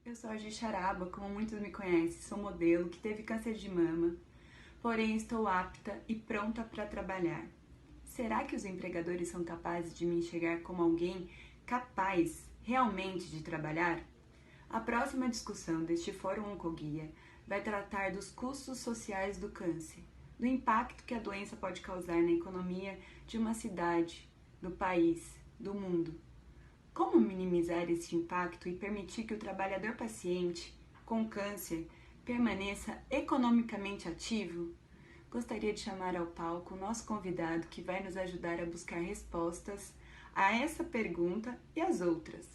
Eu sou a Gi Charaba, como muitos me conhecem, sou modelo que teve câncer de mama, porém estou apta e pronta para trabalhar. Será que os empregadores são capazes de me enxergar como alguém capaz realmente de trabalhar? A próxima discussão deste Fórum Oncoguia vai tratar dos custos sociais do câncer, do impacto que a doença pode causar na economia de uma cidade, do país, do mundo. Como minimizar esse impacto e permitir que o trabalhador paciente com câncer permaneça economicamente ativo? Gostaria de chamar ao palco o nosso convidado que vai nos ajudar a buscar respostas a essa pergunta e as outras.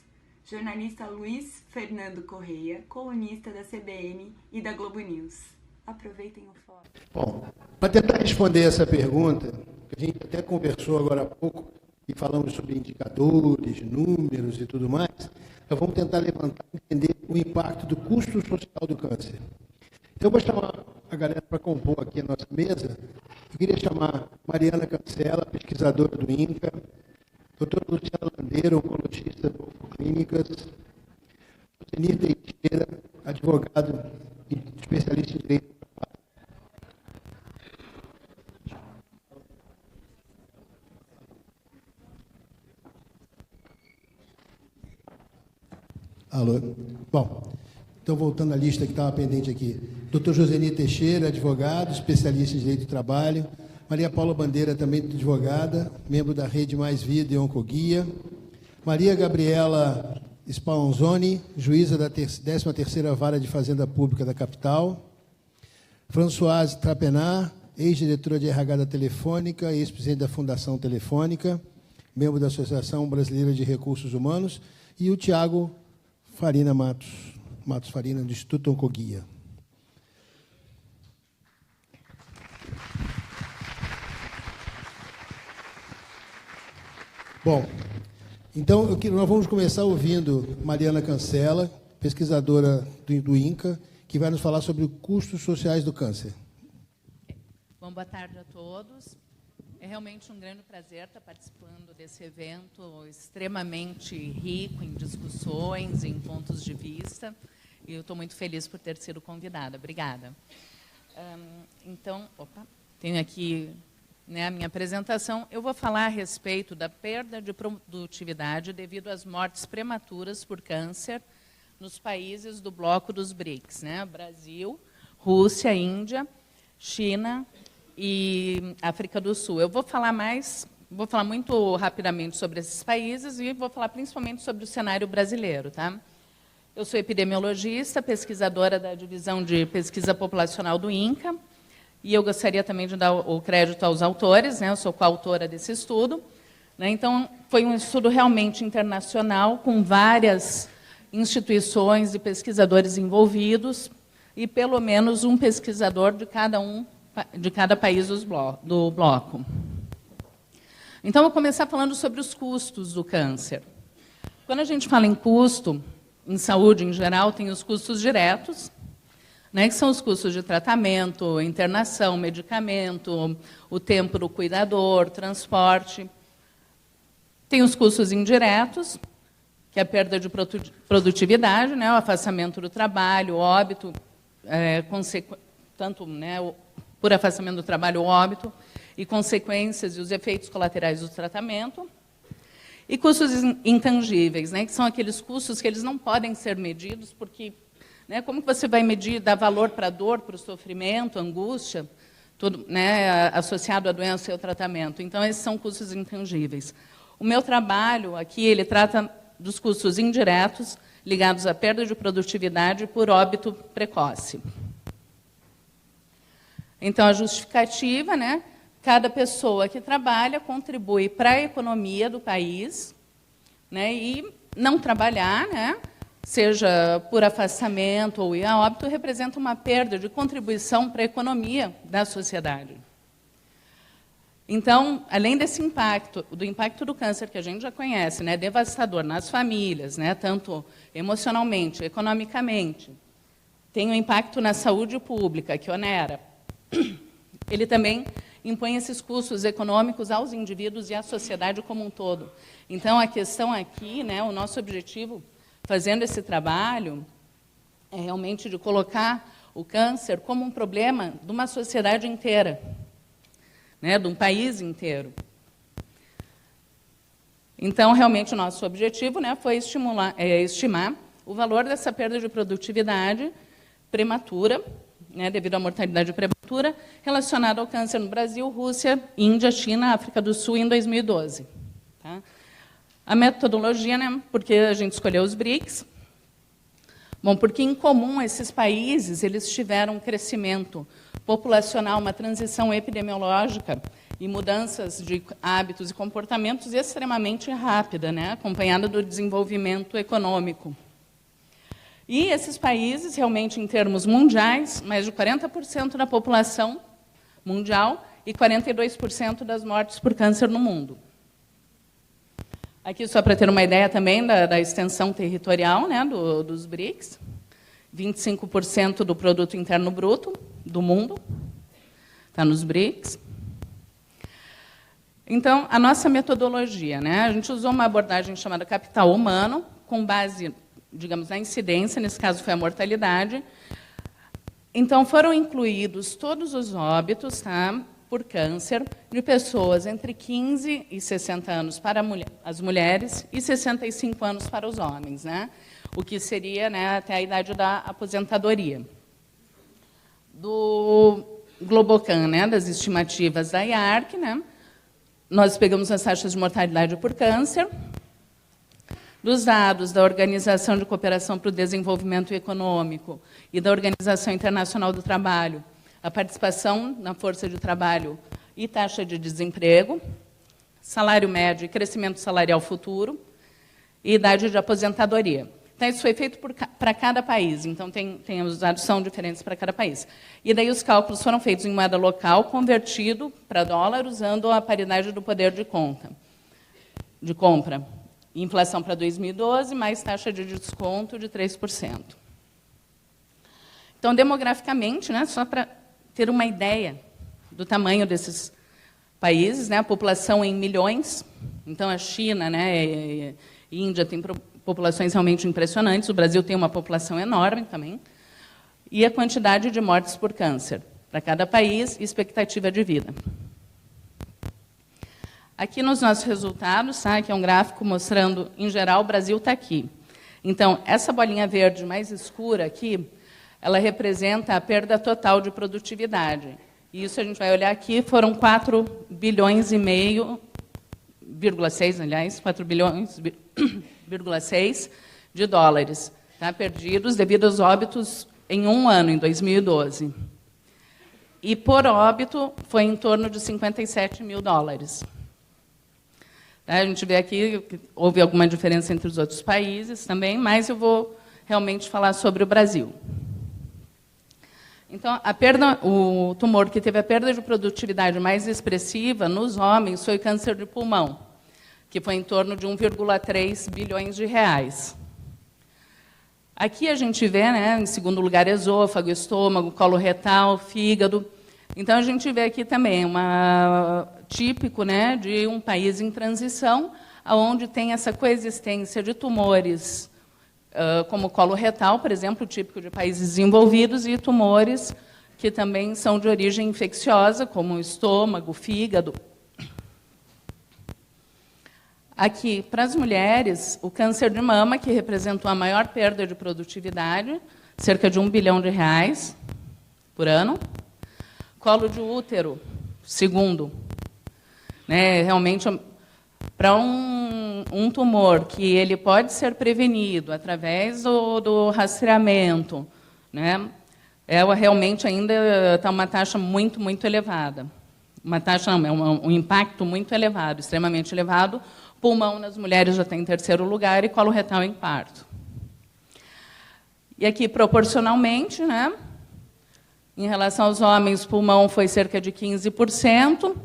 Jornalista Luiz Fernando Correia, colunista da CBN e da Globo News. Aproveitem o fórum. Bom, para tentar responder essa pergunta, que a gente até conversou agora há pouco, e falamos sobre indicadores, números e tudo mais, nós vamos tentar levantar e entender o impacto do custo social do câncer. Então, eu vou chamar a galera para compor aqui a nossa mesa. Eu queria chamar Mariana Cancela, pesquisadora do INCA, doutora Luciana Landeira, oncologista do Clínicas, Josenir Teixeira, advogado e especialista em direito. Alô? Bom, então voltando à lista que estava pendente aqui. Dr. Josenir Teixeira, advogado, especialista em direito do trabalho. Maria Paula Bandeira, também advogada, membro da Rede Mais Vida e Oncoguia. Maria Gabriela Spallanzoni, juíza da 13ª Vara de Fazenda Pública da capital. Françoise Trapenard, ex-diretora de RH da Telefônica, ex-presidente da Fundação Telefônica, membro da Associação Brasileira de Recursos Humanos. E o Tiago Farina Matos Farina, do Instituto Oncoguia. Bom, então nós vamos começar ouvindo Mariana Cancela, pesquisadora do INCA, que vai nos falar sobre os custos sociais do câncer. Bom, boa tarde a todos. É realmente um grande prazer estar participando desse evento extremamente rico em discussões, em pontos de vista, e eu estou muito feliz por ter sido convidada. Obrigada. Então, tenho aqui a minha apresentação. Eu vou falar a respeito da perda de produtividade devido às mortes prematuras por câncer nos países do bloco dos BRICS, Brasil, Rússia, Índia, China e África do Sul. Eu vou falar muito rapidamente sobre esses países e vou falar principalmente sobre o cenário brasileiro, tá? Eu sou epidemiologista, pesquisadora da divisão de pesquisa populacional do INCA, e eu gostaria também de dar o crédito aos autores, eu sou coautora desse estudo. Então, foi um estudo realmente internacional, com várias instituições e pesquisadores envolvidos, e pelo menos um pesquisador de cada país do bloco. Então, vou começar falando sobre os custos do câncer. Quando a gente fala em custo, em saúde em geral, tem os custos diretos, que são os custos de tratamento, internação, medicamento, o tempo do cuidador, transporte. Tem os custos indiretos, que é a perda de produtividade, o afastamento do trabalho, o óbito, tanto por afastamento do trabalho, o óbito, e consequências e os efeitos colaterais do tratamento. E custos intangíveis, que são aqueles custos que eles não podem ser medidos, porque como que você vai medir, dar valor para a dor, para o sofrimento, angústia, tudo associado à doença e ao tratamento. Então, esses são custos intangíveis. O meu trabalho aqui, ele trata dos custos indiretos ligados à perda de produtividade por óbito precoce. Então, a justificativa, cada pessoa que trabalha contribui para a economia do país, e não trabalhar, seja por afastamento ou a óbito, representa uma perda de contribuição para a economia da sociedade. Então, além desse impacto, do impacto do câncer que a gente já conhece, devastador nas famílias, tanto emocionalmente, economicamente, tem um impacto na saúde pública, que onera. Ele também impõe esses custos econômicos aos indivíduos e à sociedade como um todo. Então, a questão aqui, o nosso objetivo, fazendo esse trabalho, é realmente de colocar o câncer como um problema de uma sociedade inteira, né, de um país inteiro. Então, realmente, o nosso objetivo, né, foi estimar o valor dessa perda de produtividade prematura, né, devido à mortalidade prematura, relacionada ao câncer no Brasil, Rússia, Índia, China, África do Sul, em 2012. Tá? A metodologia, né, porque a gente escolheu os BRICS, bom, porque, em comum, esses países eles tiveram um crescimento populacional, uma transição epidemiológica e mudanças de hábitos e comportamentos extremamente rápida, né, acompanhada do desenvolvimento econômico. E esses países, realmente, em termos mundiais, mais de 40% da população mundial e 42% das mortes por câncer no mundo. Aqui, só para ter uma ideia também da extensão territorial, né, dos BRICS, 25% do produto interno bruto do mundo está nos BRICS. Então, a nossa metodologia, né, a gente usou uma abordagem chamada capital humano, com base, digamos, na incidência, nesse caso foi a mortalidade. Então, foram incluídos todos os óbitos, tá, por câncer de pessoas entre 15 e 60 anos para as mulheres e 65 anos para os homens, né, o que seria, né, até a idade da aposentadoria. Do Globocan, né, das estimativas da IARC, né, nós pegamos as taxas de mortalidade por câncer, dos dados da Organização de Cooperação para o Desenvolvimento Econômico e da Organização Internacional do Trabalho, a participação na força de trabalho e taxa de desemprego, salário médio e crescimento salarial futuro e idade de aposentadoria. Então, isso foi feito para cada país, então os dados são diferentes para cada país. E daí os cálculos foram feitos em moeda local, convertido para dólar, usando a paridade do poder de compra. Inflação para 2012, mais taxa de desconto de 3%. Então, demograficamente, né, só para ter uma ideia do tamanho desses países, né, a população em milhões, então a China, né, e Índia têm populações realmente impressionantes, o Brasil tem uma população enorme também, e a quantidade de mortes por câncer para cada país e expectativa de vida. Aqui nos nossos resultados, tá, que é um gráfico mostrando, em geral, o Brasil está aqui. Então, essa bolinha verde mais escura aqui, ela representa a perda total de produtividade. E isso a gente vai olhar aqui, foram 4 bilhões e meio, 4 bilhões,6 de dólares, tá, perdidos devido aos óbitos em um ano, em 2012. E por óbito foi em torno de 57 mil dólares. A gente vê aqui que houve alguma diferença entre os outros países também, mas eu vou realmente falar sobre o Brasil. Então, o tumor que teve a perda de produtividade mais expressiva nos homens foi o câncer de pulmão, que foi em torno de 1,3 bilhões de reais. Aqui a gente vê, né, em segundo lugar, esôfago, estômago, colo retal, fígado. Então, a gente vê aqui também típico, né, de um país em transição, onde tem essa coexistência de tumores, como colo retal, por exemplo, típico de países desenvolvidos, e tumores que também são de origem infecciosa, como o estômago, fígado. Aqui, para as mulheres, o câncer de mama, que representou a maior perda de produtividade, cerca de 1 bilhão de reais por ano. Colo de útero, segundo. Né, realmente, para um tumor que ele pode ser prevenido através do rastreamento, né, realmente ainda está uma taxa muito, muito elevada. Uma taxa, não, é um impacto muito elevado, extremamente elevado. Pulmão nas mulheres já está em terceiro lugar e colo retal em quarto. E aqui, proporcionalmente, né, em relação aos homens, pulmão foi cerca de 15%,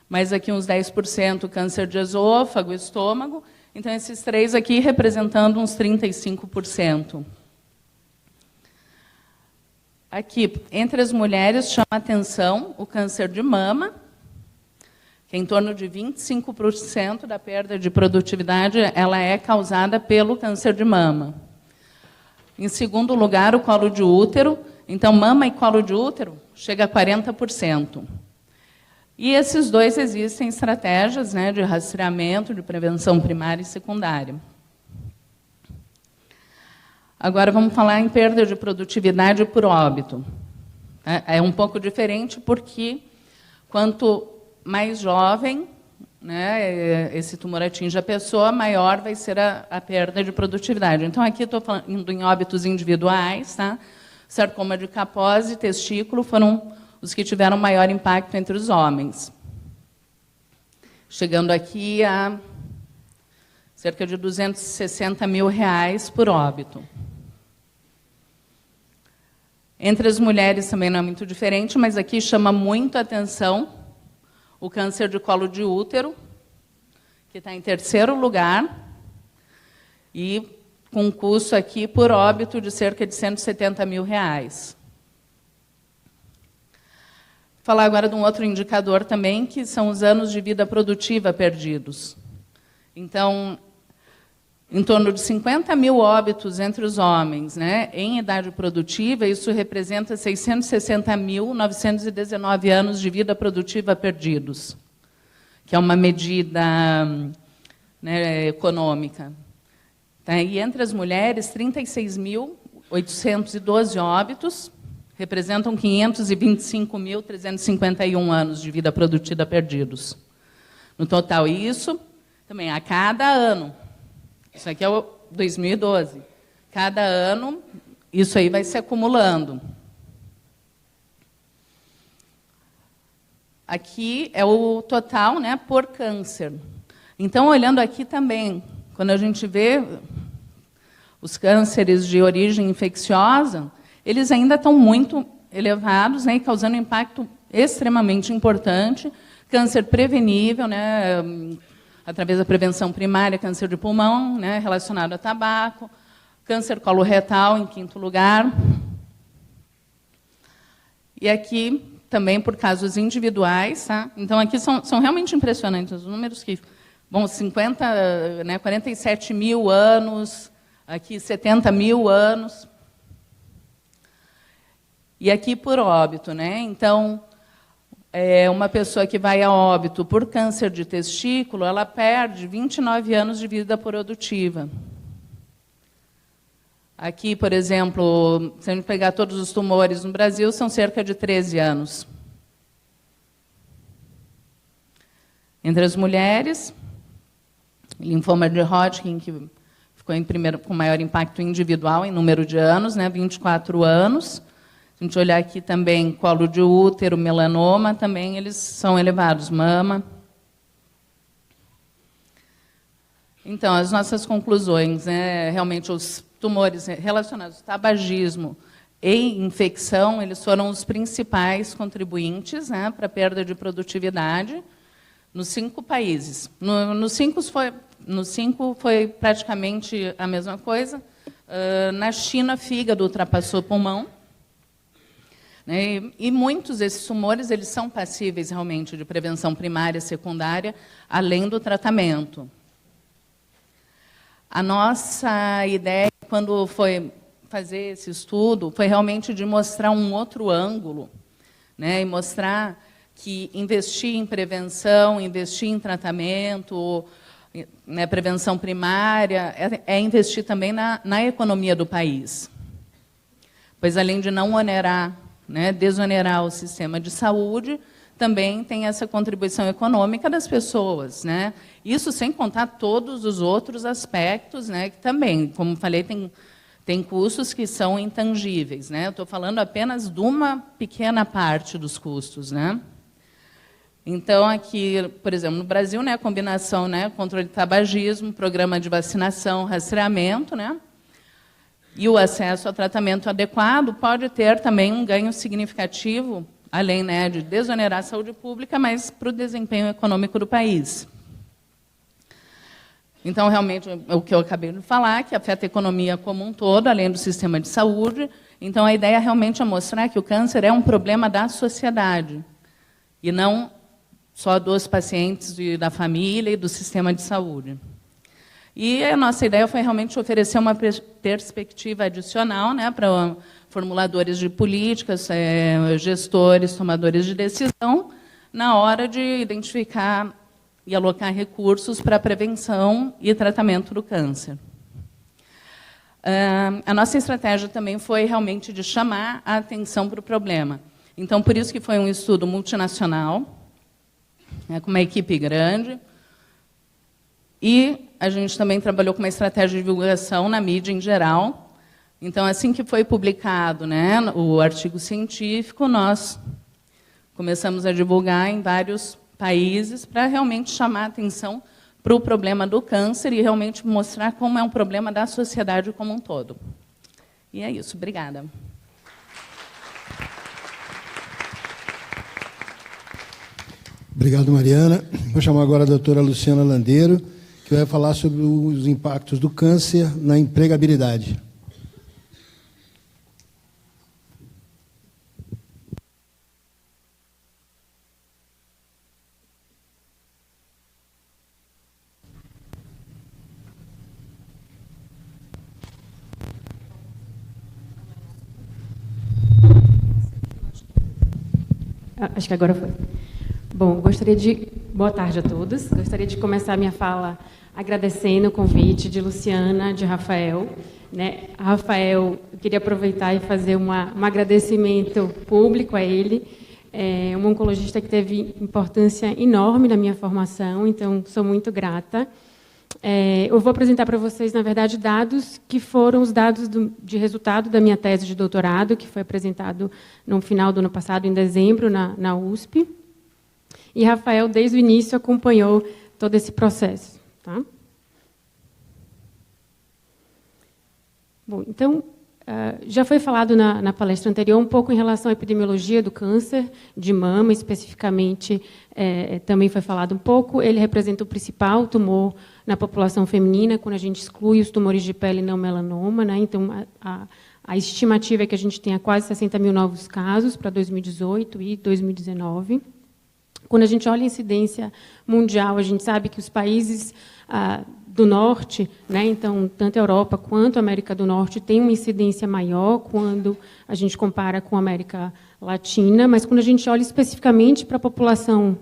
mas aqui uns 10% câncer de esôfago, estômago. Então, esses três aqui representando uns 35%. Aqui, entre as mulheres, chama atenção o câncer de mama, que é em torno de 25% da perda de produtividade, ela é causada pelo câncer de mama. Em segundo lugar, o colo de útero. Então, mama e colo de útero chega a 40%. E esses dois existem estratégias, né, de rastreamento, de prevenção primária e secundária. Agora vamos falar em perda de produtividade por óbito. É um pouco diferente porque quanto mais jovem, né, esse tumor atinge a pessoa, maior vai ser a perda de produtividade. Então, aqui estou falando em óbitos individuais, tá? Sarcoma de Kaposi e testículo foram os que tiveram maior impacto entre os homens, chegando aqui a cerca de R$260 mil por óbito. Entre as mulheres também não é muito diferente, mas aqui chama muito a atenção o câncer de colo de útero, que está em terceiro lugar, e com um custo aqui por óbito de cerca de R$170 mil. Vou falar agora de um outro indicador também, que são os anos de vida produtiva perdidos. Então, em torno de 50 mil óbitos entre os homens, né, em idade produtiva, isso representa 660.919 anos de vida produtiva perdidos, que é uma medida, né, econômica. Tá? E entre as mulheres, 36.812 óbitos, representam 525.351 anos de vida produtiva perdidos. No total, isso também a cada ano. Isso aqui é o 2012. Cada ano, isso aí vai se acumulando. Aqui é o total, né, por câncer. Então, olhando aqui também, quando a gente vê os cânceres de origem infecciosa, eles ainda estão muito elevados, né, e causando um impacto extremamente importante. Câncer prevenível, né, através da prevenção primária, câncer de pulmão, né, relacionado a tabaco, câncer coloretal, em quinto lugar. E aqui, também por casos individuais. Tá? Então, aqui são realmente impressionantes os números que vão 47 mil anos, aqui 70 mil anos. E aqui por óbito, né? Então, uma pessoa que vai a óbito por câncer de testículo, ela perde 29 anos de vida produtiva. Aqui, por exemplo, se a gente pegar todos os tumores no Brasil, são cerca de 13 anos. Entre as mulheres, linfoma de Hodgkin, que ficou em primeiro com maior impacto individual em número de anos, né? 24 anos. Se a gente olhar aqui também, colo de útero, melanoma, também eles são elevados, mama. Então, as nossas conclusões, né, realmente os tumores relacionados ao tabagismo e infecção, eles foram os principais contribuintes, né, para a perda de produtividade nos 5 países. Nos 5 foi praticamente a mesma coisa. Na China, fígado ultrapassou pulmão. E muitos desses tumores eles são passíveis realmente de prevenção primária e secundária, além do tratamento. A nossa ideia, quando foi fazer esse estudo, foi realmente de mostrar um outro ângulo, né, e mostrar que investir em prevenção, investir em tratamento, né, prevenção primária, é investir também na economia do país. Pois, além de não onerar, né, desonerar o sistema de saúde, também tem essa contribuição econômica das pessoas, né? Isso sem contar todos os outros aspectos, né, que também, como falei, tem custos que são intangíveis, né? Eu estou falando apenas de uma pequena parte dos custos, né? Então, aqui, por exemplo, no Brasil, né, a combinação, né, controle de tabagismo, programa de vacinação, rastreamento, né? E o acesso ao tratamento adequado pode ter também um ganho significativo, além, né, de desonerar a saúde pública, mas para o desempenho econômico do país. Então, realmente, o que eu acabei de falar, que afeta a economia como um todo, além do sistema de saúde. Então, a ideia realmente é mostrar que o câncer é um problema da sociedade, e não só dos pacientes e da família e do sistema de saúde. E a nossa ideia foi realmente oferecer uma perspectiva adicional, né, para formuladores de políticas, gestores, tomadores de decisão, na hora de identificar e alocar recursos para a prevenção e tratamento do câncer. A nossa estratégia também foi realmente de chamar a atenção para o problema. Então, por isso que foi um estudo multinacional, com uma equipe grande, e a gente também trabalhou com uma estratégia de divulgação na mídia em geral. Então, assim que foi publicado, né, o artigo científico, nós começamos a divulgar em vários países para realmente chamar a atenção para o problema do câncer e realmente mostrar como é um problema da sociedade como um todo. E é isso. Obrigada. Obrigado, Mariana. Vou chamar agora a doutora Luciana Landeiro, que vai falar sobre os impactos do câncer na empregabilidade. Acho que agora foi. Bom, boa tarde a todos. Gostaria de começar a minha fala agradecendo o convite de Luciana, de Rafael. Né? Rafael, eu queria aproveitar e fazer um agradecimento público a ele. É um oncologista que teve importância enorme na minha formação, então sou muito grata. Eu vou apresentar para vocês, na verdade, dados que foram os dados de resultado da minha tese de doutorado, que foi apresentado no final do ano passado, em dezembro, na USP. E Rafael, desde o início, acompanhou todo esse processo. Tá? Bom, então, já foi falado na palestra anterior um pouco em relação à epidemiologia do câncer de mama, especificamente, também foi falado um pouco. Ele representa o principal tumor na população feminina, quando a gente exclui os tumores de pele não melanoma. Né? Então, a estimativa é que a gente tenha quase 60 mil novos casos para 2018 e 2019. Quando a gente olha a incidência mundial, a gente sabe que os países do norte, né, então, tanto a Europa quanto a América do Norte, têm uma incidência maior quando a gente compara com a América Latina, mas quando a gente olha especificamente para a população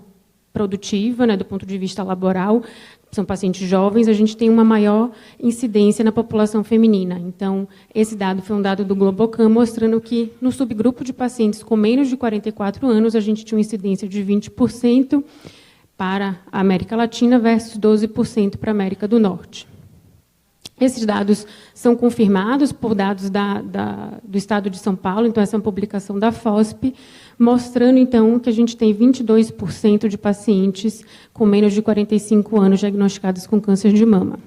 produtiva, né, do ponto de vista laboral, são pacientes jovens, a gente tem uma maior incidência na população feminina. Então, esse dado foi um dado do Globocam, mostrando que, no subgrupo de pacientes com menos de 44 anos, a gente tinha uma incidência de 20% para a América Latina versus 12% para a América do Norte. Esses dados são confirmados por dados do Estado de São Paulo, então, essa é uma publicação da FOSP, mostrando, então, que a gente tem 22% de pacientes com menos de 45 anos diagnosticados com câncer de mama.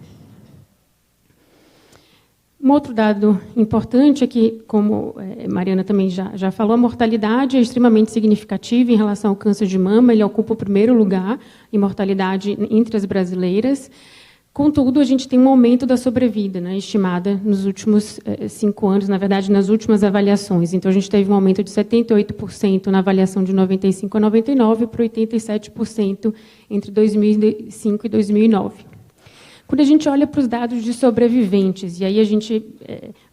Um outro dado importante é que, como Mariana também já falou, a mortalidade é extremamente significativa em relação ao câncer de mama, ele ocupa o primeiro lugar em mortalidade entre as brasileiras. Contudo, a gente tem um aumento da sobrevida, né, estimada nos últimos 5 anos, na verdade, nas últimas avaliações. Então, a gente teve um aumento de 78% na avaliação de 95 a 99 para 87% entre 2005 e 2009. Quando a gente olha para os dados de sobreviventes, e aí a gente,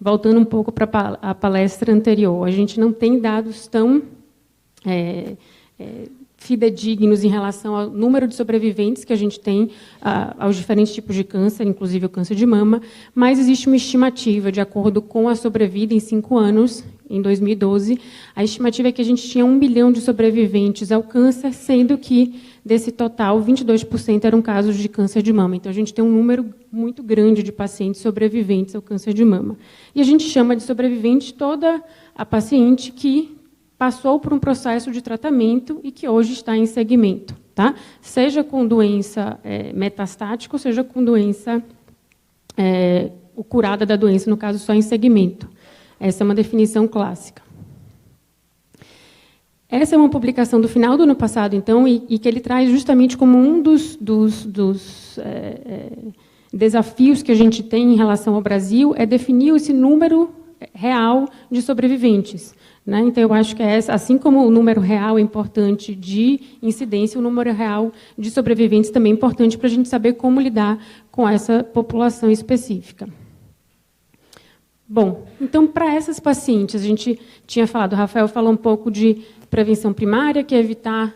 voltando um pouco para a palestra anterior, a gente não tem dados tão fidedignos em relação ao número de sobreviventes que a gente tem aos diferentes tipos de câncer, inclusive o câncer de mama, mas existe uma estimativa, de acordo com a sobrevida em 5 anos, em 2012, a estimativa é que a gente tinha 1 milhão de sobreviventes ao câncer, sendo que, desse total, 22% eram casos de câncer de mama. Então, a gente tem um número muito grande de pacientes sobreviventes ao câncer de mama. E a gente chama de sobrevivente toda a paciente que passou por um processo de tratamento e que hoje está em segmento, tá? Seja com doença metastática, ou seja com doença curada da doença, no caso, só em segmento. Essa é uma definição clássica. Essa é uma publicação do final do ano passado, então, e que ele traz justamente como um dos desafios que a gente tem em relação ao Brasil é definir esse número real de sobreviventes. Né? Então, eu acho que assim como o número real é importante de incidência, o número real de sobreviventes também é importante para a gente saber como lidar com essa população específica. Bom, então, para essas pacientes, a gente tinha falado, o Rafael falou um pouco de prevenção primária, que é evitar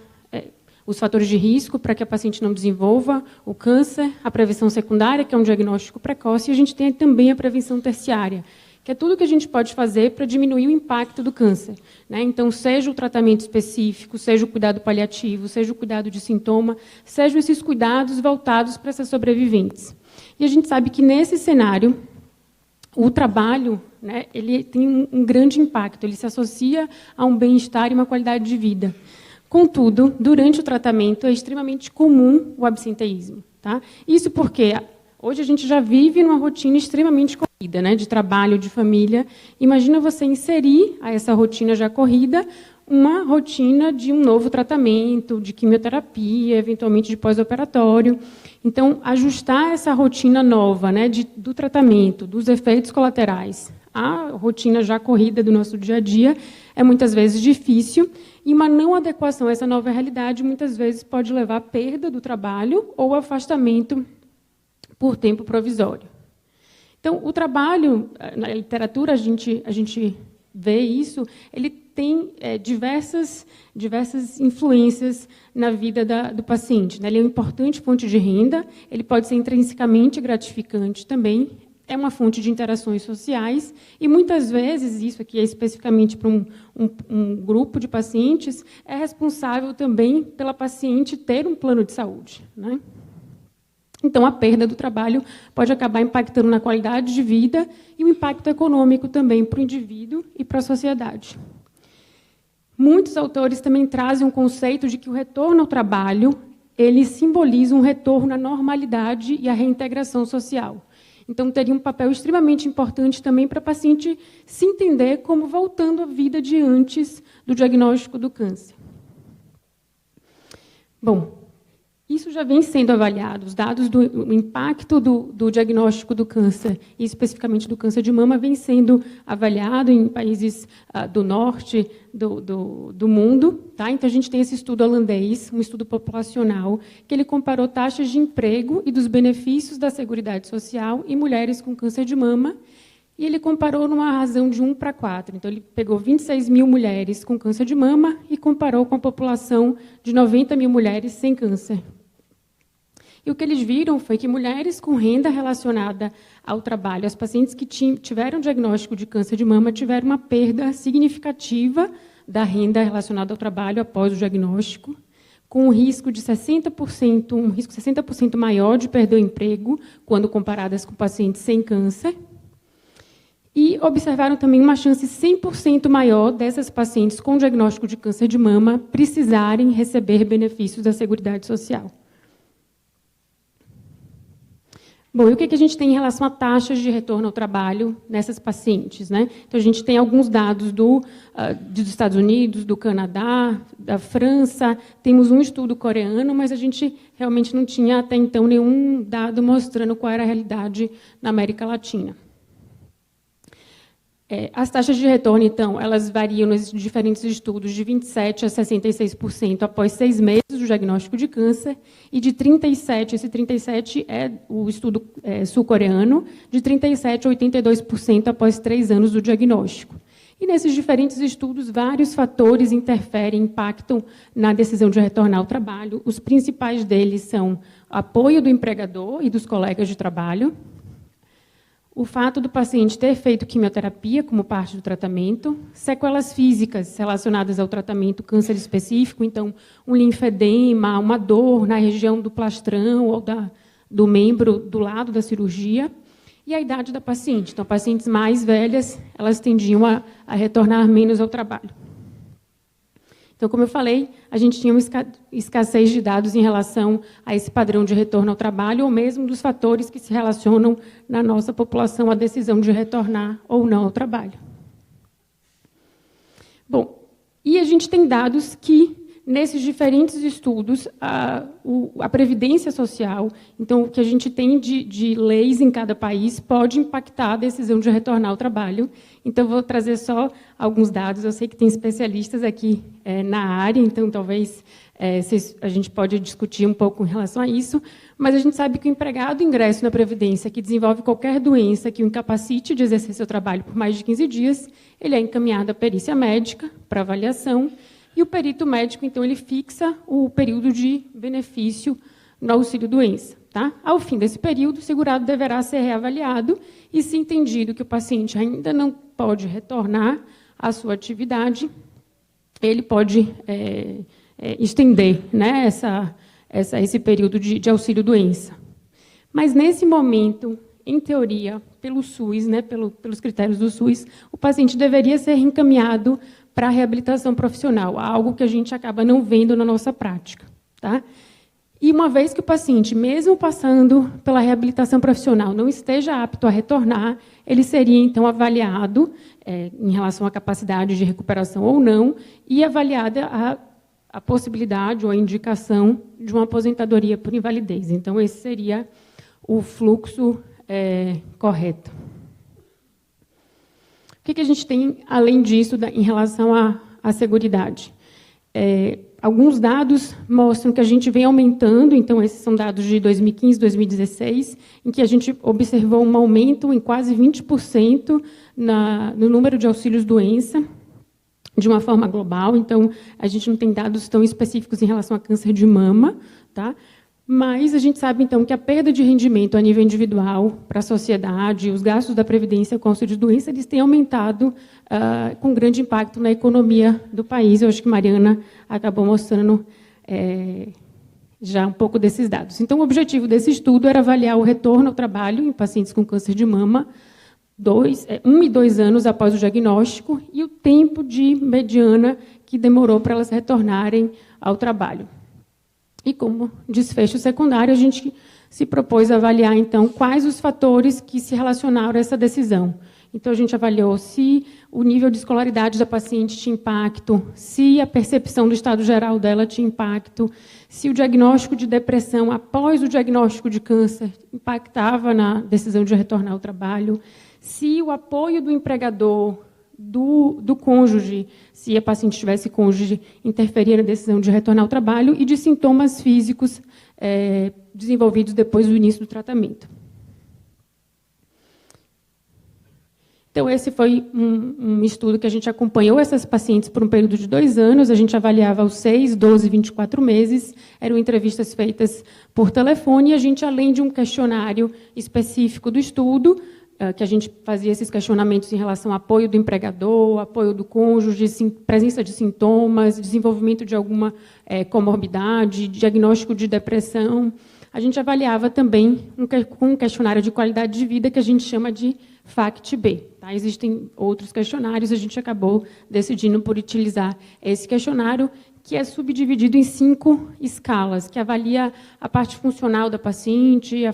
os fatores de risco para que a paciente não desenvolva o câncer, a prevenção secundária, que é um diagnóstico precoce, e a gente tem também a prevenção terciária, que é tudo que a gente pode fazer para diminuir o impacto do câncer. Né? Então, seja o tratamento específico, seja o cuidado paliativo, seja o cuidado de sintoma, sejam esses cuidados voltados para essas sobreviventes. E a gente sabe que, nesse cenário, o trabalho, né, ele tem um grande impacto, ele se associa a um bem-estar e uma qualidade de vida. Contudo, durante o tratamento, é extremamente comum o absenteísmo. Tá? Isso porque hoje a gente já vive numa rotina extremamente corrida, né, de trabalho, de família. Imagina você inserir a essa rotina já corrida uma rotina de um novo tratamento, de quimioterapia, eventualmente de pós-operatório. Então, ajustar essa rotina nova, né, do tratamento, dos efeitos colaterais, à rotina já corrida do nosso dia a dia, é muitas vezes difícil, e uma não adequação a essa nova realidade muitas vezes pode levar à perda do trabalho ou afastamento por tempo provisório. Então, o trabalho, na literatura, a gente vê isso, ele tem diversas influências na vida do paciente. Né? Ele é uma importante fonte de renda, ele pode ser intrinsecamente gratificante também, é uma fonte de interações sociais, e muitas vezes, isso aqui é especificamente para um grupo de pacientes, é responsável também pela paciente ter um plano de saúde. Né? Então, a perda do trabalho pode acabar impactando na qualidade de vida e o impacto econômico também para o indivíduo e para a sociedade. Muitos autores também trazem um conceito de que o retorno ao trabalho ele simboliza um retorno à normalidade e à reintegração social. Então, teria um papel extremamente importante também para a paciente se entender como voltando à vida de antes do diagnóstico do câncer. Bom, isso já vem sendo avaliado. Os dados do impacto do diagnóstico do câncer, e especificamente do câncer de mama, vem sendo avaliado em países do norte do mundo. Tá? Então, a gente tem esse estudo holandês, um estudo populacional, que ele comparou taxas de emprego e dos benefícios da Seguridade Social em mulheres com câncer de mama, e ele comparou numa razão de 1 para 4. Então, ele pegou 26 mil mulheres com câncer de mama e comparou com a população de 90 mil mulheres sem câncer. E o que eles viram foi que mulheres com renda relacionada ao trabalho, as pacientes que tiveram diagnóstico de câncer de mama, tiveram uma perda significativa da renda relacionada ao trabalho após o diagnóstico, com um risco de 60%, um risco 60% maior de perder o emprego, quando comparadas com pacientes sem câncer. E observaram também uma chance 100% maior dessas pacientes com diagnóstico de câncer de mama precisarem receber benefícios da Seguridade Social. Bom, e o que a gente tem em relação a taxas de retorno ao trabalho nessas pacientes? Né? Então, a gente tem alguns dados dos Estados Unidos, do Canadá, da França, temos um estudo coreano, mas a gente realmente não tinha até então nenhum dado mostrando qual era a realidade na América Latina. As taxas de retorno, então, elas variam nos diferentes estudos de 27% a 66% após 6 meses do diagnóstico de câncer, e de 37%, esse 37% é o estudo sul-coreano, de 37% a 82% após 3 anos do diagnóstico. E nesses diferentes estudos, vários fatores interferem, impactam na decisão de retornar ao trabalho. Os principais deles são apoio do empregador e dos colegas de trabalho, o fato do paciente ter feito quimioterapia como parte do tratamento, sequelas físicas relacionadas ao tratamento câncer específico, então, um linfedema, uma dor na região do plastrão ou do membro do lado da cirurgia, e a idade da paciente. Então, pacientes mais velhas, elas tendiam a retornar menos ao trabalho. Então, como eu falei, a gente tinha uma escassez de dados em relação a esse padrão de retorno ao trabalho, ou mesmo dos fatores que se relacionam na nossa população à decisão de retornar ou não ao trabalho. Bom, e a gente tem dados que nesses diferentes estudos, a previdência social, então, o que a gente tem de leis em cada país, pode impactar a decisão de retornar ao trabalho. Então, vou trazer só alguns dados. Eu sei que tem especialistas aqui na área, então, talvez a gente pode discutir um pouco em relação a isso, mas a gente sabe que o empregado ingresso na Previdência que desenvolve qualquer doença que o incapacite de exercer seu trabalho por mais de 15 dias, ele é encaminhado à perícia médica para avaliação, e o perito médico, então, ele fixa o período de benefício no auxílio-doença. Tá? Ao fim desse período, o segurado deverá ser reavaliado e, se entendido que o paciente ainda não pode retornar à sua atividade, ele pode estender, né, esse período de auxílio-doença. Mas, nesse momento, em teoria, pelo SUS, né, pelos critérios do SUS, o paciente deveria ser encaminhado para a reabilitação profissional, algo que a gente acaba não vendo na nossa prática. Tá? E, uma vez que o paciente, mesmo passando pela reabilitação profissional, não esteja apto a retornar, ele seria, então, avaliado em relação à capacidade de recuperação ou não, e avaliada a possibilidade ou a indicação de uma aposentadoria por invalidez. Então, esse seria o fluxo correto. O que a gente tem, além disso, em relação à seguridade? Alguns dados mostram que a gente vem aumentando, então, esses são dados de 2015, 2016, em que a gente observou um aumento em quase 20% no número de auxílios-doença, de uma forma global. Então, a gente não tem dados tão específicos em relação a câncer de mama, tá? Mas a gente sabe, então, que a perda de rendimento a nível individual para a sociedade, os gastos da Previdência com auxílio de doença, eles têm aumentado com grande impacto na economia do país. Eu acho que Mariana acabou mostrando já um pouco desses dados. Então, o objetivo desse estudo era avaliar o retorno ao trabalho em pacientes com câncer de mama 1 e 2 anos após o diagnóstico e o tempo de mediana que demorou para elas retornarem ao trabalho. E, como desfecho secundário, a gente se propôs a avaliar, então, quais os fatores que se relacionaram a essa decisão. Então, a gente avaliou se o nível de escolaridade da paciente tinha impacto, se a percepção do estado geral dela tinha impacto, se o diagnóstico de depressão após o diagnóstico de câncer impactava na decisão de retornar ao trabalho, se o apoio do empregador, do cônjuge, se a paciente tivesse cônjuge, interferia na decisão de retornar ao trabalho, e de sintomas físicos desenvolvidos depois do início do tratamento. Então, esse foi um estudo que a gente acompanhou essas pacientes por um período de 2 anos. A gente avaliava aos 6, 12 e 24 meses. Eram entrevistas feitas por telefone, e a gente, além de um questionário específico do estudo, que a gente fazia esses questionamentos em relação ao apoio do empregador, apoio do cônjuge, presença de sintomas, desenvolvimento de alguma comorbidade, diagnóstico de depressão. A gente avaliava também um questionário de qualidade de vida que a gente chama de FACT-B. Tá? Existem outros questionários, a gente acabou decidindo por utilizar esse questionário, que é subdividido em 5 escalas, que avalia a parte funcional da paciente,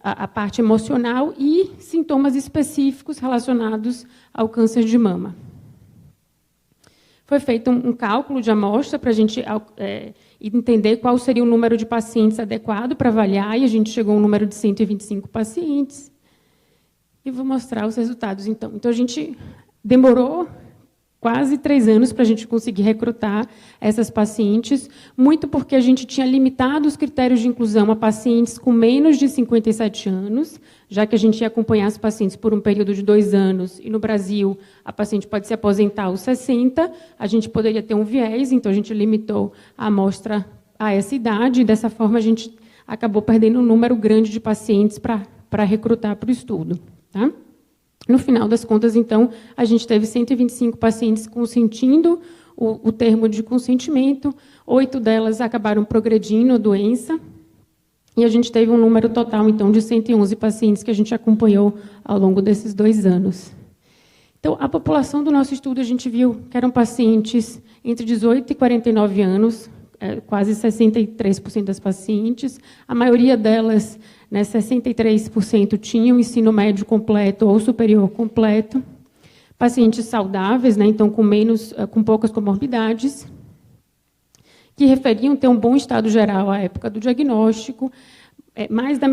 a parte emocional e sintomas específicos relacionados ao câncer de mama. Foi feito um cálculo de amostra para a gente entender qual seria o número de pacientes adequado para avaliar, e a gente chegou a um número de 125 pacientes. E vou mostrar os resultados, então. Então, a gente demorou quase 3 anos para a gente conseguir recrutar essas pacientes, muito porque a gente tinha limitado os critérios de inclusão a pacientes com menos de 57 anos, já que a gente ia acompanhar as pacientes por um período de 2 anos, e no Brasil a paciente pode se aposentar aos 60, a gente poderia ter um viés, então a gente limitou a amostra a essa idade, e dessa forma a gente acabou perdendo um número grande de pacientes para recrutar para o estudo. Tá? No final das contas, então, a gente teve 125 pacientes consentindo o termo de consentimento, 8 delas acabaram progredindo a doença, e a gente teve um número total, então, de 111 pacientes que a gente acompanhou ao longo desses 2 anos. Então, a população do nosso estudo, a gente viu que eram pacientes entre 18 e 49 anos, quase 63% das pacientes, a maioria delas, 63%, tinham ensino médio completo ou superior completo, pacientes saudáveis, então com poucas comorbidades, que referiam ter um bom estado geral à época do diagnóstico.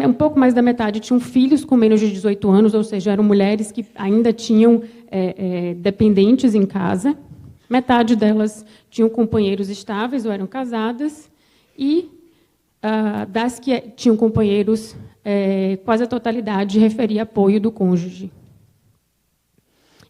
Um pouco mais da metade tinham filhos com menos de 18 anos, ou seja, eram mulheres que ainda tinham dependentes em casa. Metade delas tinham companheiros estáveis ou eram casadas. E das que tinham companheiros, quase a totalidade referia apoio do cônjuge.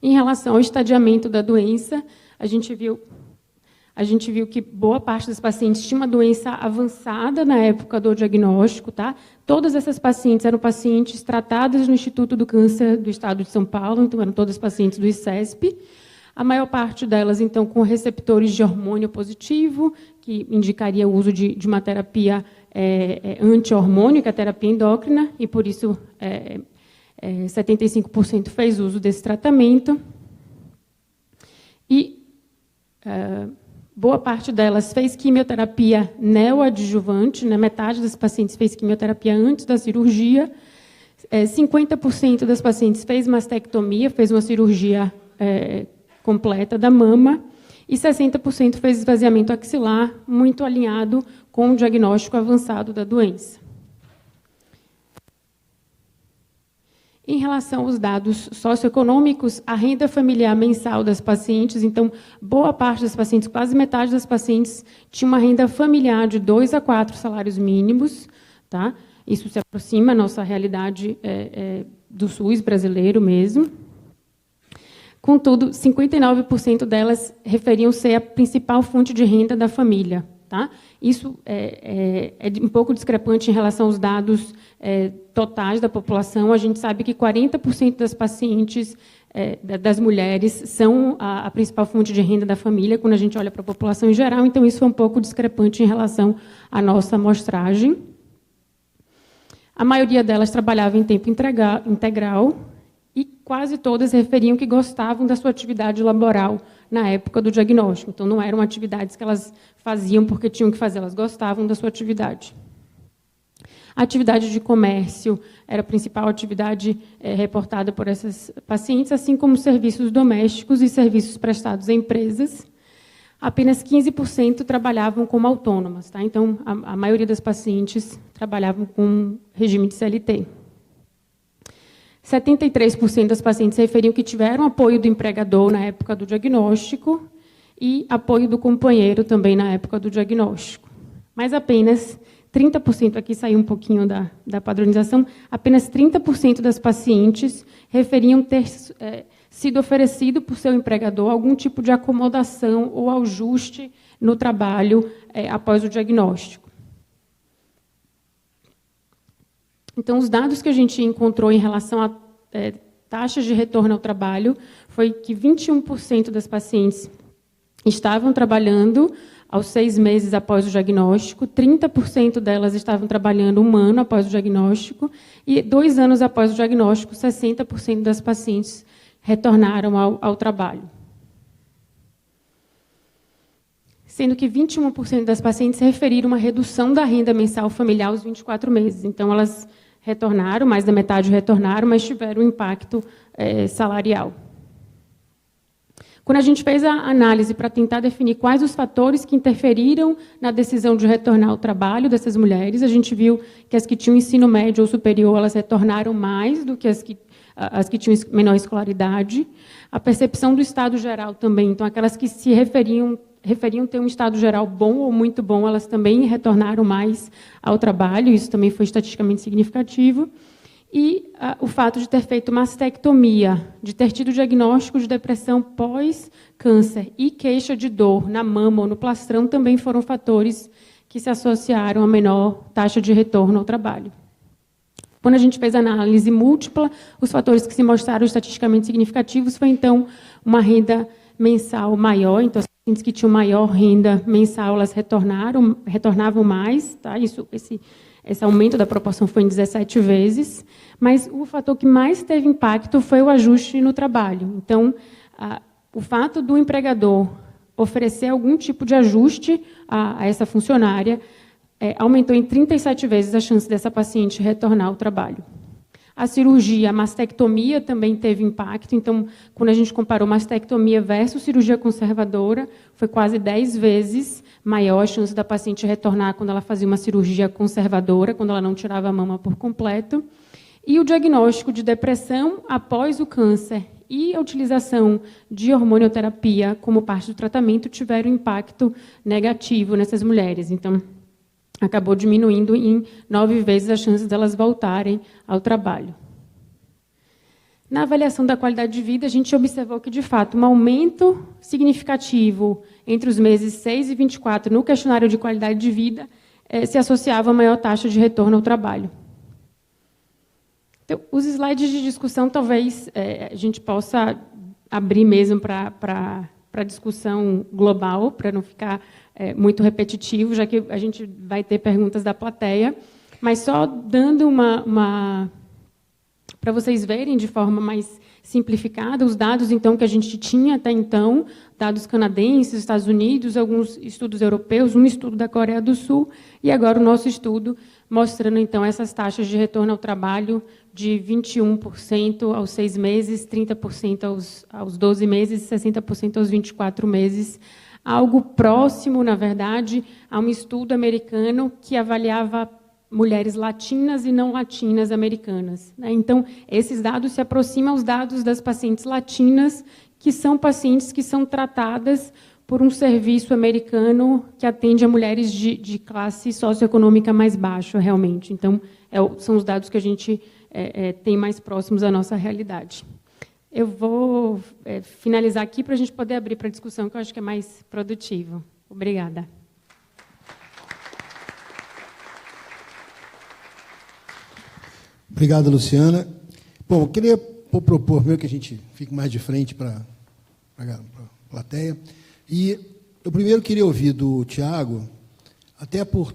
Em relação ao estadiamento da doença, a gente viu que boa parte das pacientes tinha uma doença avançada na época do diagnóstico. Tá? Todas essas pacientes eram pacientes tratadas no Instituto do Câncer do Estado de São Paulo, então eram todas pacientes do ICESP. A maior parte delas, então, com receptores de hormônio positivo, que indicaria o uso de uma terapia anti-hormônio, que é a terapia endócrina, e, por isso, 75% fez uso desse tratamento. E boa parte delas fez quimioterapia neoadjuvante, né? Metade das pacientes fez quimioterapia antes da cirurgia, 50% das pacientes fez mastectomia, fez uma cirurgia completa da mama, e 60% fez esvaziamento axilar, muito alinhado com o diagnóstico avançado da doença. Em relação aos dados socioeconômicos, a renda familiar mensal das pacientes, então, boa parte das pacientes, quase metade das pacientes, tinha uma renda familiar de 2 a 4 salários mínimos. Tá? Isso se aproxima à nossa realidade do SUS brasileiro mesmo. Contudo, 59% delas referiam ser a principal fonte de renda da família. Tá? Isso é um pouco discrepante em relação aos dados totais da população. A gente sabe que 40% das pacientes, das mulheres, são a principal fonte de renda da família, quando a gente olha para a população em geral. Então, isso é um pouco discrepante em relação à nossa amostragem. A maioria delas trabalhava em tempo integral, e quase todas referiam que gostavam da sua atividade laboral na época do diagnóstico. Então, não eram atividades que elas faziam porque tinham que fazer, elas gostavam da sua atividade. A atividade de comércio era a principal atividade reportada por essas pacientes, assim como serviços domésticos e serviços prestados a empresas. Apenas 15% trabalhavam como autônomas. Tá? Então, a maioria das pacientes trabalhavam com regime de CLT. 73% das pacientes referiam que tiveram apoio do empregador na época do diagnóstico e apoio do companheiro também na época do diagnóstico. Mas apenas 30%, aqui saiu um pouquinho da padronização, apenas 30% das pacientes referiam ter sido oferecido por seu empregador algum tipo de acomodação ou ajuste no trabalho após o diagnóstico. Então, os dados que a gente encontrou em relação a taxas de retorno ao trabalho foi que 21% das pacientes estavam trabalhando aos 6 meses após o diagnóstico, 30% delas estavam trabalhando 1 ano após o diagnóstico, e 2 anos após o diagnóstico, 60% das pacientes retornaram ao trabalho. Sendo que 21% das pacientes referiram uma redução da renda mensal familiar aos 24 meses. Então, elas retornaram, mais da metade retornaram, mas tiveram um impacto salarial. Quando a gente fez a análise para tentar definir quais os fatores que interferiram na decisão de retornar ao trabalho dessas mulheres, a gente viu que as que tinham ensino médio ou superior, elas retornaram mais do que as que tinham menor escolaridade. A percepção do estado geral também, então, aquelas que se referiam ter um estado geral bom ou muito bom, elas também retornaram mais ao trabalho, isso também foi estatisticamente significativo. E o fato de ter feito mastectomia, de ter tido diagnóstico de depressão pós-câncer e queixa de dor na mama ou no plastrão também foram fatores que se associaram a menor taxa de retorno ao trabalho. Quando a gente fez a análise múltipla, os fatores que se mostraram estatisticamente significativos foi, então, uma renda mensal maior, então, as pacientes que tinham maior renda mensal, elas retornavam mais, tá? Esse aumento da proporção foi em 17 vezes, mas o fator que mais teve impacto foi o ajuste no trabalho. Então, o fato do empregador oferecer algum tipo de ajuste a essa funcionária aumentou em 37 vezes a chance dessa paciente retornar ao trabalho. A cirurgia, a mastectomia também teve impacto. Então, quando a gente comparou mastectomia versus cirurgia conservadora, foi quase 10 vezes maior a chance da paciente retornar quando ela fazia uma cirurgia conservadora, quando ela não tirava a mama por completo. E o diagnóstico de depressão após o câncer e a utilização de hormonioterapia como parte do tratamento tiveram impacto negativo nessas mulheres. Então, acabou diminuindo em 9 vezes as chances delas voltarem ao trabalho. Na avaliação da qualidade de vida, a gente observou que, de fato, um aumento significativo entre os meses 6 e 24 no questionário de qualidade de vida se associava a maior taxa de retorno ao trabalho. Então, os slides de discussão, talvez a gente possa abrir mesmo para discussão global, para não ficar muito repetitivo, já que a gente vai ter perguntas da plateia, mas só dando para vocês verem de forma mais simplificada os dados então que a gente tinha até então, dados canadenses, Estados Unidos, alguns estudos europeus, um estudo da Coreia do Sul e agora o nosso estudo mostrando então essas taxas de retorno ao trabalho de 21% aos 6 meses, 30% aos 12 meses e 60% aos 24 meses, algo próximo, na verdade, a um estudo americano que avaliava mulheres latinas e não latinas americanas. Então, esses dados se aproximam aos dados das pacientes latinas, que são pacientes que são tratadas por um serviço americano que atende a mulheres de classe socioeconômica mais baixa, realmente. Então, são os dados que a gente tem mais próximos à nossa realidade. Eu vou finalizar aqui para a gente poder abrir para a discussão, que eu acho que é mais produtivo. Obrigada. Obrigado, Luciana. Bom, eu queria propor meio que a gente fique mais de frente para a plateia. E eu primeiro queria ouvir do Tiago, até por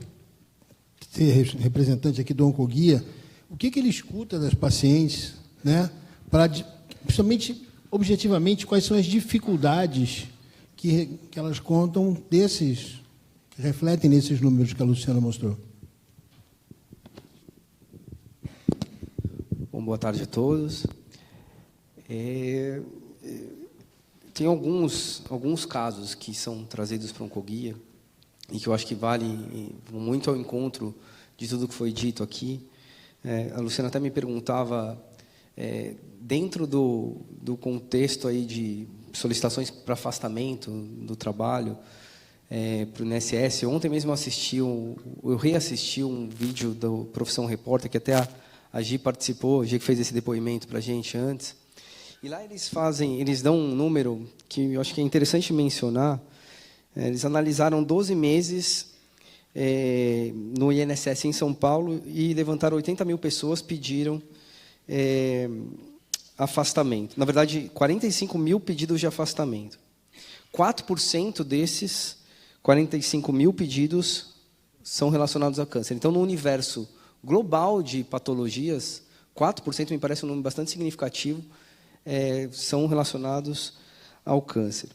ser representante aqui do Oncoguia, o que ele escuta das pacientes, né, para, principalmente, objetivamente, quais são as dificuldades que elas contam que refletem nesses números que a Luciana mostrou. Bom, boa tarde a todos. Tem alguns casos que são trazidos para o Oncoguia e que eu acho que vale muito ao encontro de tudo que foi dito aqui. A Luciana até me perguntava, dentro do contexto aí de solicitações para afastamento do trabalho para o INSS, ontem mesmo eu reassisti um vídeo do Profissão Repórter, que até a Gi participou, a Gi que fez esse depoimento para a gente antes. E lá eles dão um número que eu acho que é interessante mencionar. Eles analisaram 12 meses no INSS em São Paulo e levantaram 80 mil pessoas pediram afastamento. Na verdade, 45 mil pedidos de afastamento. 4% desses 45 mil pedidos são relacionados a câncer. Então, no universo global de patologias, 4% me parece um número bastante significativo, são relacionados ao câncer.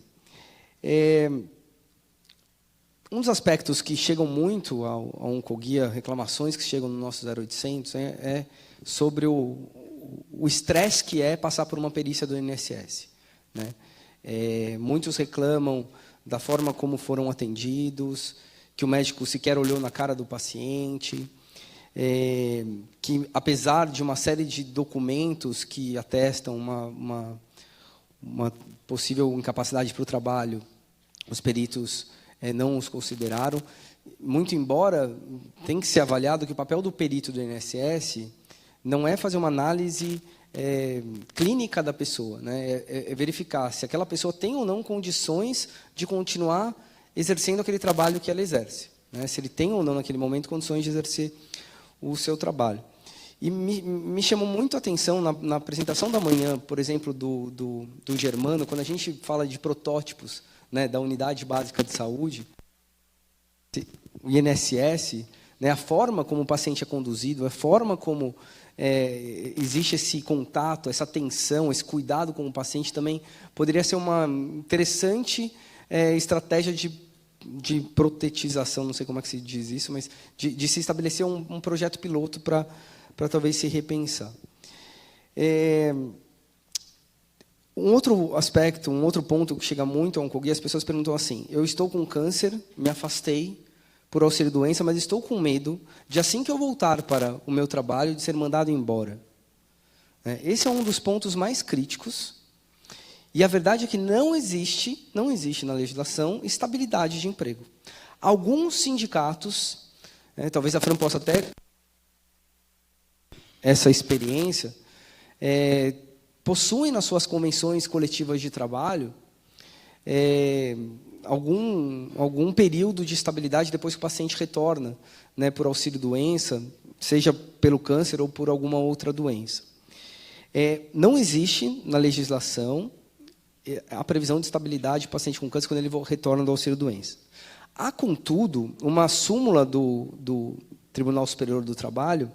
Um dos aspectos que chegam muito ao Oncoguia, reclamações que chegam no nosso 0800, é sobre o estresse que é passar por uma perícia do INSS. Né? Muitos reclamam da forma como foram atendidos, que o médico sequer olhou na cara do paciente, que, apesar de uma série de documentos que atestam uma possível incapacidade para o trabalho, os peritos não os consideraram, muito embora tenha que ser avaliado que o papel do perito do INSS não é fazer uma análise clínica da pessoa, né? É verificar se aquela pessoa tem ou não condições de continuar exercendo aquele trabalho que ela exerce, né? Se ele tem ou não, naquele momento, condições de exercer o seu trabalho. E me chamou muito a atenção na apresentação da manhã, por exemplo, do Germano, quando a gente fala de protótipos, né, da unidade básica de saúde, o INSS, né, a forma como o paciente é conduzido, a forma como existe esse contato, essa atenção, esse cuidado com o paciente também poderia ser uma interessante estratégia de protetização, não sei como é que se diz isso, mas de se estabelecer um projeto piloto para talvez se repensar. Um outro aspecto, um outro ponto que chega muito a Oncoguia, as pessoas perguntam assim: eu estou com câncer, me afastei por auxílio-doença, mas estou com medo de, assim que eu voltar para o meu trabalho, de ser mandado embora. Esse é um dos pontos mais críticos. E a verdade é que não existe na legislação estabilidade de emprego. Alguns sindicatos, talvez a Fran possa até essa experiência, possuem nas suas convenções coletivas de trabalho algum período de estabilidade depois que o paciente retorna, por auxílio-doença, seja pelo câncer ou por alguma outra doença. Não existe na legislação a previsão de estabilidade do paciente com câncer quando ele retorna do auxílio-doença. Há, contudo, uma súmula do Tribunal Superior do Trabalho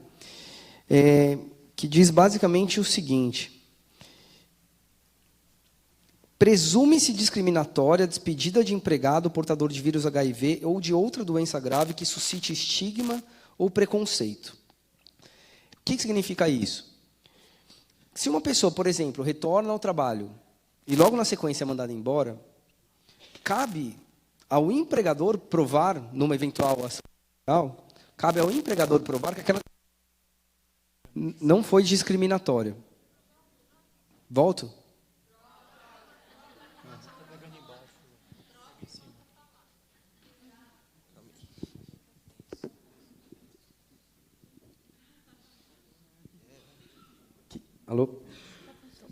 que diz basicamente o seguinte: presume-se discriminatória a despedida de empregado portador de vírus HIV ou de outra doença grave que suscite estigma ou preconceito. O que significa isso? Se uma pessoa, por exemplo, retorna ao trabalho e logo na sequência é mandada embora, cabe ao empregador provar, numa eventual ação, cabe ao empregador provar que aquela não foi discriminatória. Volto? Alô?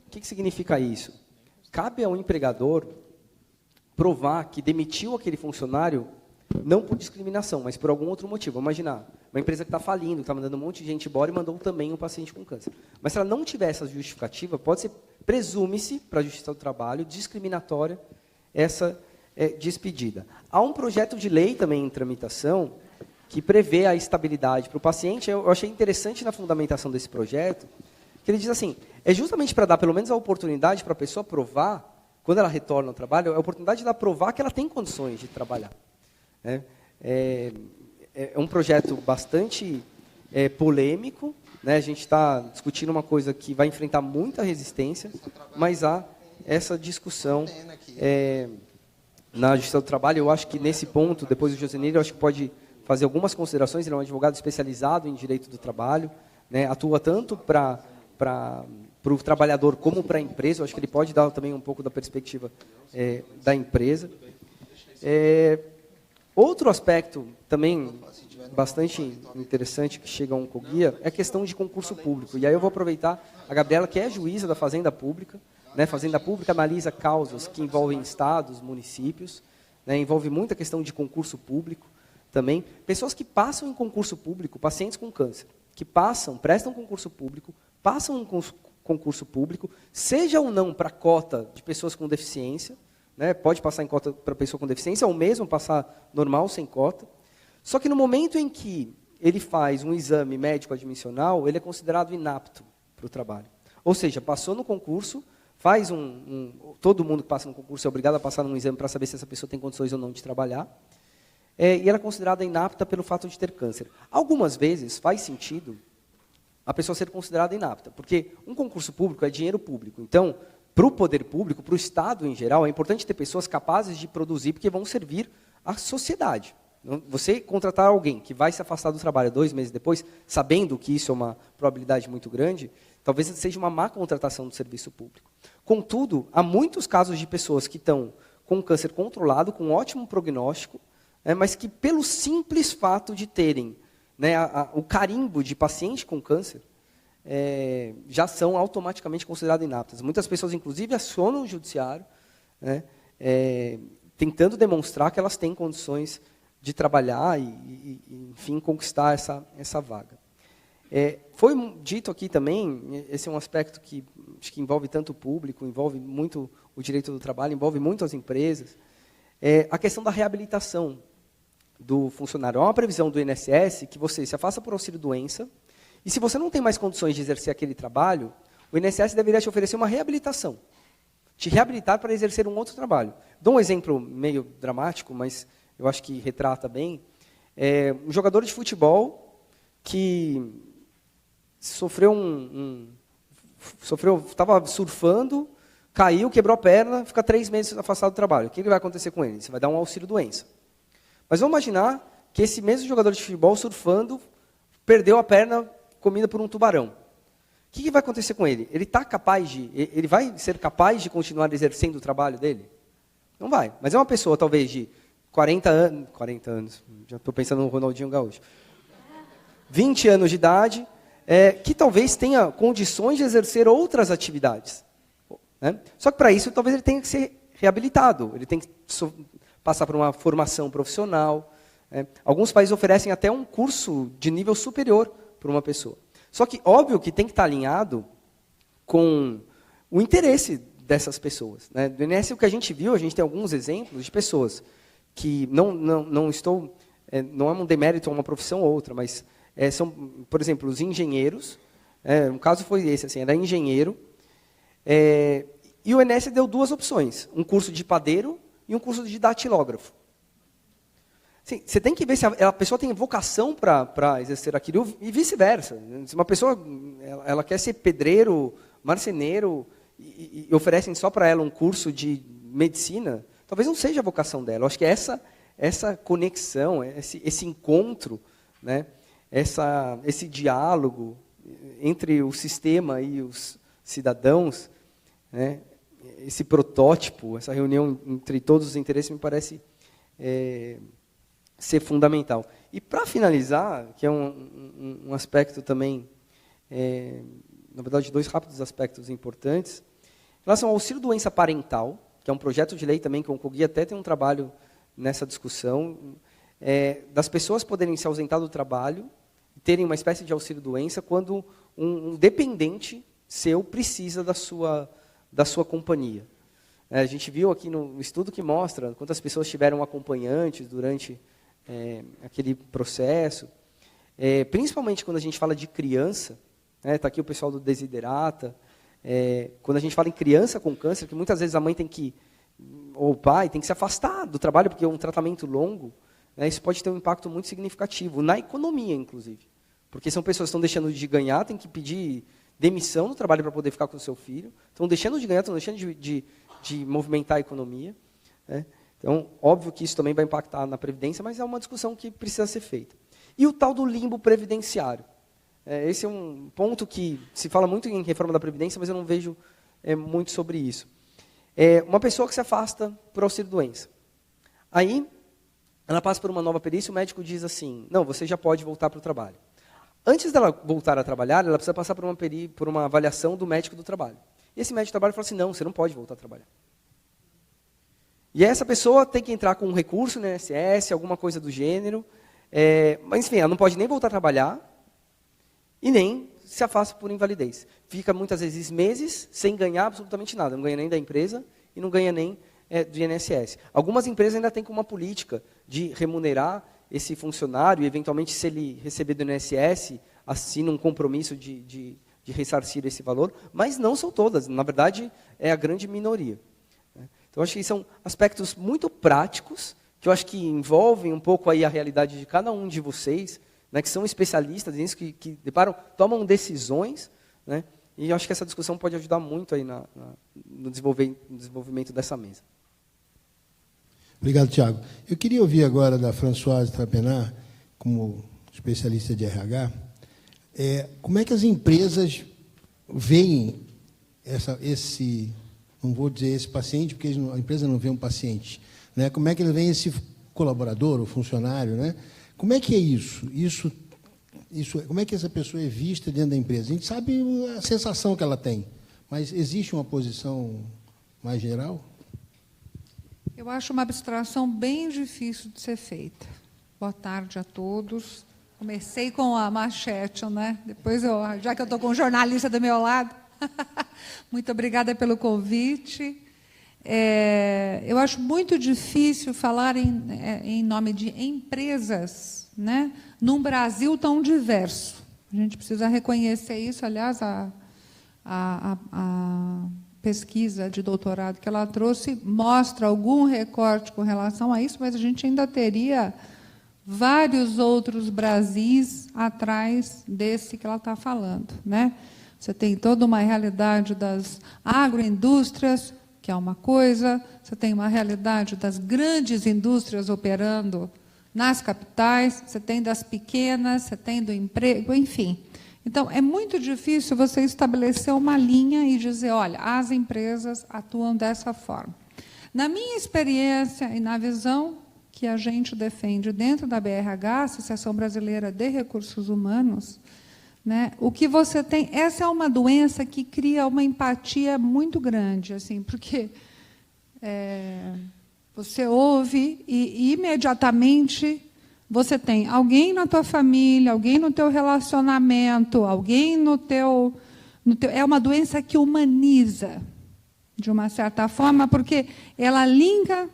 O que significa isso? Cabe ao empregador provar que demitiu aquele funcionário não por discriminação, mas por algum outro motivo. Vamos imaginar, uma empresa que está falindo, que está mandando um monte de gente embora e mandou também um paciente com câncer. Mas se ela não tiver essa justificativa, pode ser, presume-se, para a Justiça do Trabalho, discriminatória essa despedida. Há um projeto de lei também em tramitação que prevê a estabilidade para o paciente. Eu achei interessante na fundamentação desse projeto, que ele diz assim, é justamente para dar pelo menos a oportunidade para a pessoa provar, quando ela retorna ao trabalho, é a oportunidade de ela provar que ela tem condições de trabalhar. É um projeto bastante polêmico, a gente está discutindo uma coisa que vai enfrentar muita resistência, mas há essa discussão na Justiça do Trabalho. Eu acho que nesse ponto, depois do Josenir, eu acho que pode fazer algumas considerações. Ele é um advogado especializado em direito do trabalho, atua tanto para o trabalhador como para a empresa. Eu acho que ele pode dar também um pouco da perspectiva da empresa. Outro aspecto também bastante interessante que chega a um Oncoguia é a questão de concurso público. E aí eu vou aproveitar a Gabriela, que é juíza da Fazenda Pública. Fazenda Pública analisa causas que envolvem estados, municípios, envolve muita questão de concurso público também. Pessoas que passam em concurso público, pacientes com câncer, que prestam concurso público, passam um concurso público, seja ou não para cota de pessoas com deficiência, pode passar em cota para pessoa com deficiência, ou mesmo passar normal, sem cota. Só que no momento em que ele faz um exame médico admissional, ele é considerado inapto para o trabalho. Ou seja, passou no concurso, todo mundo que passa no concurso é obrigado a passar num exame para saber se essa pessoa tem condições ou não de trabalhar, e ela é considerada inapta pelo fato de ter câncer. Algumas vezes faz sentido a pessoa ser considerada inapta, porque um concurso público é dinheiro público. Então, para o poder público, para o Estado em geral, é importante ter pessoas capazes de produzir, porque vão servir à sociedade. Você contratar alguém que vai se afastar do trabalho 2 meses depois, sabendo que isso é uma probabilidade muito grande, talvez seja uma má contratação do serviço público. Contudo, há muitos casos de pessoas que estão com câncer controlado, com um ótimo prognóstico, mas que pelo simples fato de terem o carimbo de paciente com câncer, já são automaticamente consideradas inaptas. Muitas pessoas, inclusive, acionam o judiciário, tentando demonstrar que elas têm condições de trabalhar e enfim, conquistar essa vaga. Foi dito aqui também, esse é um aspecto que acho que envolve tanto o público, envolve muito o direito do trabalho, envolve muito as empresas, a questão da reabilitação do funcionário. Há uma previsão do INSS que você se afasta por auxílio-doença, e se você não tem mais condições de exercer aquele trabalho, o INSS deveria te oferecer uma reabilitação, te reabilitar para exercer um outro trabalho. Dou um exemplo meio dramático, mas eu acho que retrata bem. Um jogador de futebol que sofreu estava surfando, caiu, quebrou a perna, fica 3 meses afastado do trabalho. O que vai acontecer com ele? Você vai dar um auxílio-doença. Mas vamos imaginar que esse mesmo jogador de futebol, surfando, perdeu a perna comida por um tubarão. O que vai acontecer com ele? Ele vai ser capaz de continuar exercendo o trabalho dele? Não vai. Mas é uma pessoa, talvez, de 40 anos, já estou pensando no Ronaldinho Gaúcho, 20 anos de idade, que talvez tenha condições de exercer outras atividades. Né? Só que para isso, talvez ele tenha que ser reabilitado, ele tem que passar por uma formação profissional. Alguns países oferecem até um curso de nível superior para uma pessoa. Só que, óbvio que tem que estar alinhado com o interesse dessas pessoas. Né? Do INSS, o que a gente viu, a gente tem alguns exemplos de pessoas que não é um demérito a uma profissão ou outra, mas são, por exemplo, os engenheiros. Um caso foi esse, assim, era engenheiro, e o INSS deu 2 opções, um curso de padeiro e um curso de datilógrafo. Assim, você tem que ver se a pessoa tem vocação para exercer aquilo e vice-versa. Se uma pessoa ela quer ser pedreiro, marceneiro, e oferecem só para ela um curso de medicina, talvez não seja a vocação dela. Eu acho que essa conexão, esse encontro, né, esse diálogo entre o sistema e os cidadãos, né, esse protótipo, essa reunião entre todos os interesses, me parece ser fundamental. E, para finalizar, que é um aspecto também, na verdade, 2 rápidos aspectos importantes, em relação ao auxílio-doença parental, que é um projeto de lei também, que o Oncoguia até tem um trabalho nessa discussão, das pessoas poderem se ausentar do trabalho, terem uma espécie de auxílio-doença, quando um dependente seu precisa da sua companhia. A gente viu aqui no estudo que mostra quantas pessoas tiveram acompanhantes durante aquele processo, principalmente quando a gente fala de criança, está aqui o pessoal do Desiderata, quando a gente fala em criança com câncer, que muitas vezes a mãe ou o pai tem que se afastar do trabalho, porque é um tratamento longo, isso pode ter um impacto muito significativo, na economia, inclusive. Porque são pessoas que estão deixando de ganhar, têm que pedir demissão do trabalho para poder ficar com o seu filho, estão deixando de ganhar, estão deixando de movimentar a economia. Então, óbvio que isso também vai impactar na Previdência, mas é uma discussão que precisa ser feita. E o tal do limbo previdenciário. Esse é um ponto que se fala muito em reforma da Previdência, mas eu não vejo muito sobre isso. Uma pessoa que se afasta por auxílio-doença. Aí, ela passa por uma nova perícia, o médico diz assim, não, você já pode voltar para o trabalho. Antes dela voltar a trabalhar, ela precisa passar por uma avaliação do médico do trabalho. E esse médico do trabalho fala assim, não, você não pode voltar a trabalhar. E essa pessoa tem que entrar com um recurso no INSS, alguma coisa do gênero, mas, enfim, ela não pode nem voltar a trabalhar e nem se afasta por invalidez. Fica, muitas vezes, meses sem ganhar absolutamente nada. Não ganha nem da empresa e não ganha nem do INSS. Algumas empresas ainda têm como uma política de remunerar esse funcionário e, eventualmente, se ele receber do INSS, assina um compromisso de ressarcir esse valor, mas não são todas. Na verdade, é a grande minoria. Então, acho que são aspectos muito práticos, que eu acho que envolvem um pouco aí a realidade de cada um de vocês, né, que são especialistas nisso, que tomam decisões, né, e eu acho que essa discussão pode ajudar muito aí no desenvolvimento dessa mesa. Obrigado, Tiago. Eu queria ouvir agora da Françoise Trapenard, como especialista de RH, como é que as empresas veem não vou dizer esse paciente, porque a empresa não vê um paciente, né? Como é que ele vê esse colaborador, ou funcionário, né? Como é que é isso? Como é que essa pessoa é vista dentro da empresa? A gente sabe a sensação que ela tem, mas existe uma posição mais geral? Eu acho uma abstração bem difícil de ser feita. Boa tarde a todos. Comecei com a manchete, né? Depois, já que eu estou com um jornalista do meu lado, muito obrigada pelo convite. Eu acho muito difícil falar em nome de empresas, né, num Brasil tão diverso. A gente precisa reconhecer isso. Aliás, a pesquisa de doutorado que ela trouxe mostra algum recorte com relação a isso, mas a gente ainda teria vários outros Brasis atrás desse que ela está falando, né? você tem toda uma realidade das agroindústrias, que é uma coisa, você tem uma realidade das grandes indústrias operando nas capitais, você tem das pequenas, você tem do emprego, enfim. Então, é muito difícil você estabelecer uma linha e dizer, olha, as empresas atuam dessa forma. Na minha experiência e na visão que a gente defende dentro da BRH, Associação Brasileira de Recursos Humanos, né, o que você tem, essa é uma doença que cria uma empatia muito grande, assim, porque você ouve e imediatamente você tem alguém na tua família, alguém no teu relacionamento, alguém no teu... É uma doença que humaniza, de uma certa forma, porque ela linka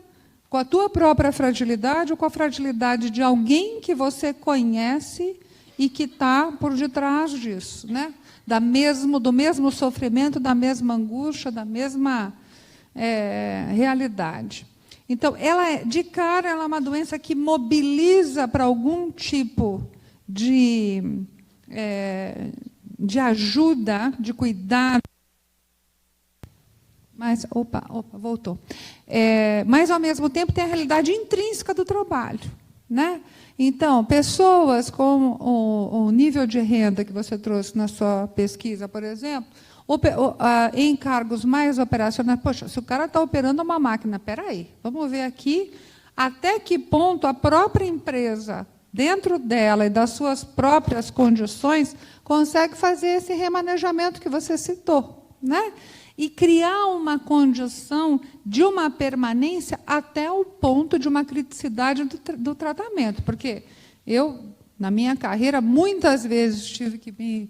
com a tua própria fragilidade ou com a fragilidade de alguém que você conhece e que está por detrás disso, né? Do mesmo sofrimento, da mesma angústia, da mesma realidade. Então, de cara, ela é uma doença que mobiliza para algum tipo de ajuda, de cuidado. Mas, voltou. Mas, ao mesmo tempo, tem a realidade intrínseca do trabalho, né? Então, pessoas com o nível de renda que você trouxe na sua pesquisa, por exemplo, em cargos mais operacionais, poxa, se o cara está operando uma máquina, espera aí, vamos ver aqui até que ponto a própria empresa, dentro dela e das suas próprias condições, consegue fazer esse remanejamento que você citou, né? E criar uma condição de uma permanência até o ponto de uma criticidade do tratamento. Porque eu, na minha carreira, muitas vezes tive que me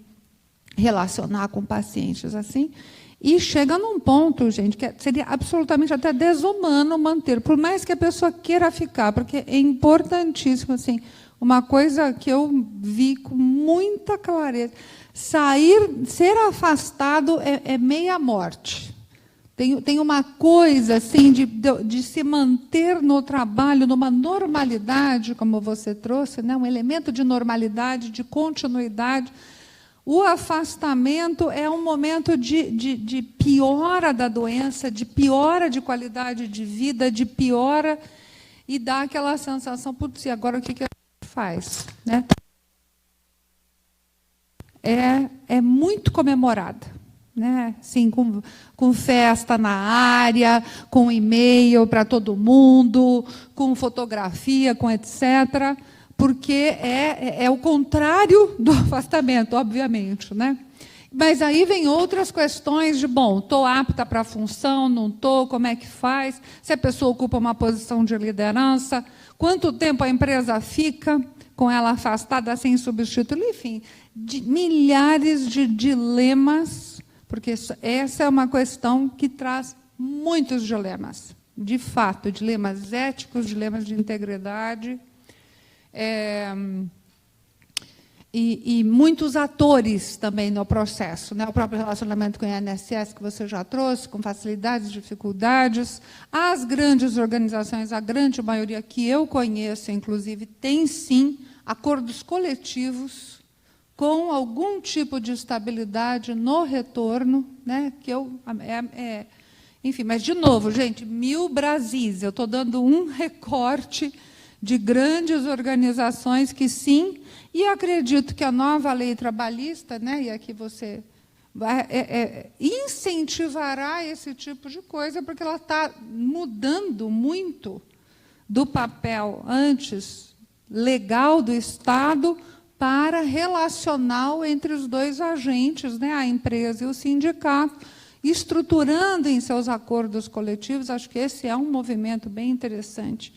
relacionar com pacientes assim, e chega num ponto, gente, que seria absolutamente até desumano manter, por mais que a pessoa queira ficar, porque é importantíssimo, assim, uma coisa que eu vi com muita clareza. Ser afastado é meia morte. Tem uma coisa assim de se manter no trabalho, numa normalidade, como você trouxe, né? Um elemento de normalidade, de continuidade. O afastamento é um momento de piora da doença, de piora de qualidade de vida, de piora, e dá aquela sensação, putz, e agora o que a gente faz? Né? É muito comemorada, né? Assim, com festa na área, com e-mail para todo mundo, com fotografia, com etc., porque é o contrário do afastamento, obviamente, né? Mas aí vem outras questões de, bom, estou apta para a função, não estou, como é que faz? Se a pessoa ocupa uma posição de liderança, quanto tempo a empresa fica com ela afastada sem substituto? Enfim, milhares de dilemas, porque essa é uma questão que traz muitos dilemas, de fato, dilemas éticos, dilemas de integridade, e muitos atores também no processo, né? O próprio relacionamento com o INSS, que você já trouxe, com facilidades, dificuldades. As grandes organizações, a grande maioria que eu conheço, inclusive, tem, sim, acordos coletivos com algum tipo de estabilidade no retorno, né? Enfim, mas, de novo, gente, 1000 Brasis, eu estou dando um recorte de grandes organizações que, sim, e acredito que a nova lei trabalhista, né, e aqui você incentivará esse tipo de coisa, porque ela está mudando muito do papel antes legal do Estado para relacional entre os dois agentes, né, a empresa e o sindicato, estruturando em seus acordos coletivos. Acho que esse é um movimento bem interessante,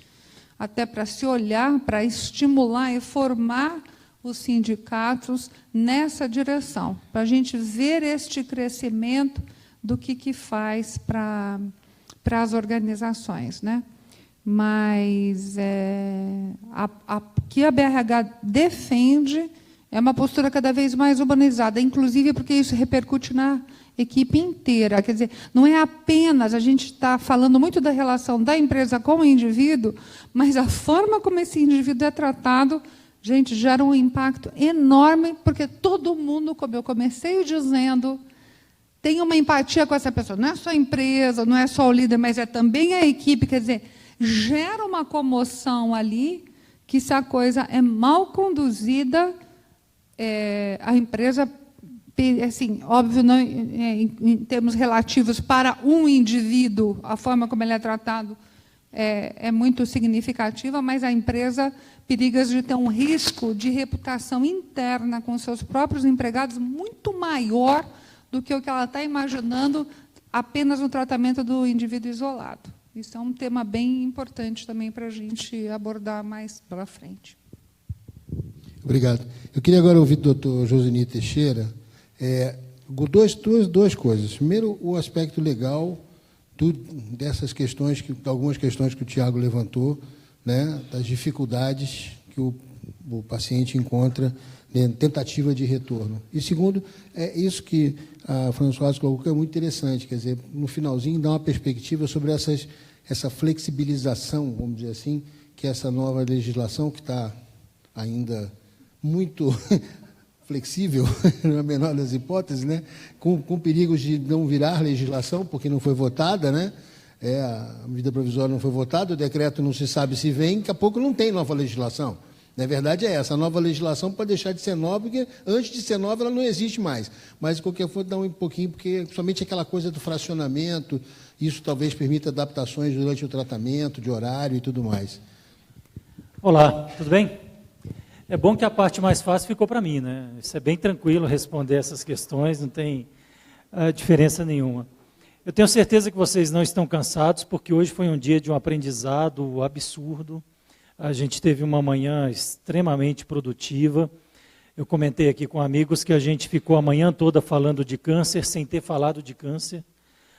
até para se olhar, para estimular e formar os sindicatos nessa direção, para a gente ver este crescimento do que faz para as organizações, né? Mas o que a BRH defende é uma postura cada vez mais humanizada, inclusive porque isso repercute na equipe inteira. Quer dizer, não é apenas, a gente está falando muito da relação da empresa com o indivíduo, mas a forma como esse indivíduo é tratado gente, gera um impacto enorme, porque todo mundo, como eu comecei dizendo, tem uma empatia com essa pessoa. Não é só a empresa, não é só o líder, mas é também a equipe. Quer dizer, gera uma comoção ali, que se a coisa é mal conduzida, a empresa, assim, óbvio, não, em termos relativos para um indivíduo, a forma como ele é tratado é muito significativa, mas a empresa periga de ter um risco de reputação interna com seus próprios empregados muito maior do que o que ela está imaginando apenas no tratamento do indivíduo isolado. Isso é um tema bem importante também para a gente abordar mais pela frente. Obrigado. Eu queria agora ouvir do Dr. Joseni Teixeira duas coisas. Primeiro, o aspecto legal dessas questões, algumas questões que o Tiago levantou, né, das dificuldades que o paciente encontra em tentativa de retorno. E segundo, isso que a Françoise colocou, que é muito interessante, quer dizer, no finalzinho dá uma perspectiva sobre essa flexibilização, vamos dizer assim, que essa nova legislação, que está ainda muito flexível, na menor das hipóteses, né, com perigos de não virar legislação, porque não foi votada, né, a medida provisória não foi votada, o decreto não se sabe se vem, daqui a pouco não tem nova legislação. Na verdade é essa, a nova legislação pode deixar de ser nova, porque antes de ser nova ela não existe mais. Mas, de qualquer forma, dá um pouquinho, porque somente aquela coisa do fracionamento, isso talvez permita adaptações durante o tratamento, de horário e tudo mais. Olá, tudo bem? É bom que a parte mais fácil ficou para mim, né? Isso é bem tranquilo responder essas questões, não tem diferença nenhuma. Eu tenho certeza que vocês não estão cansados, porque hoje foi um dia de um aprendizado absurdo. A gente teve uma manhã extremamente produtiva. Eu comentei aqui com amigos que a gente ficou a manhã toda falando de câncer, sem ter falado de câncer,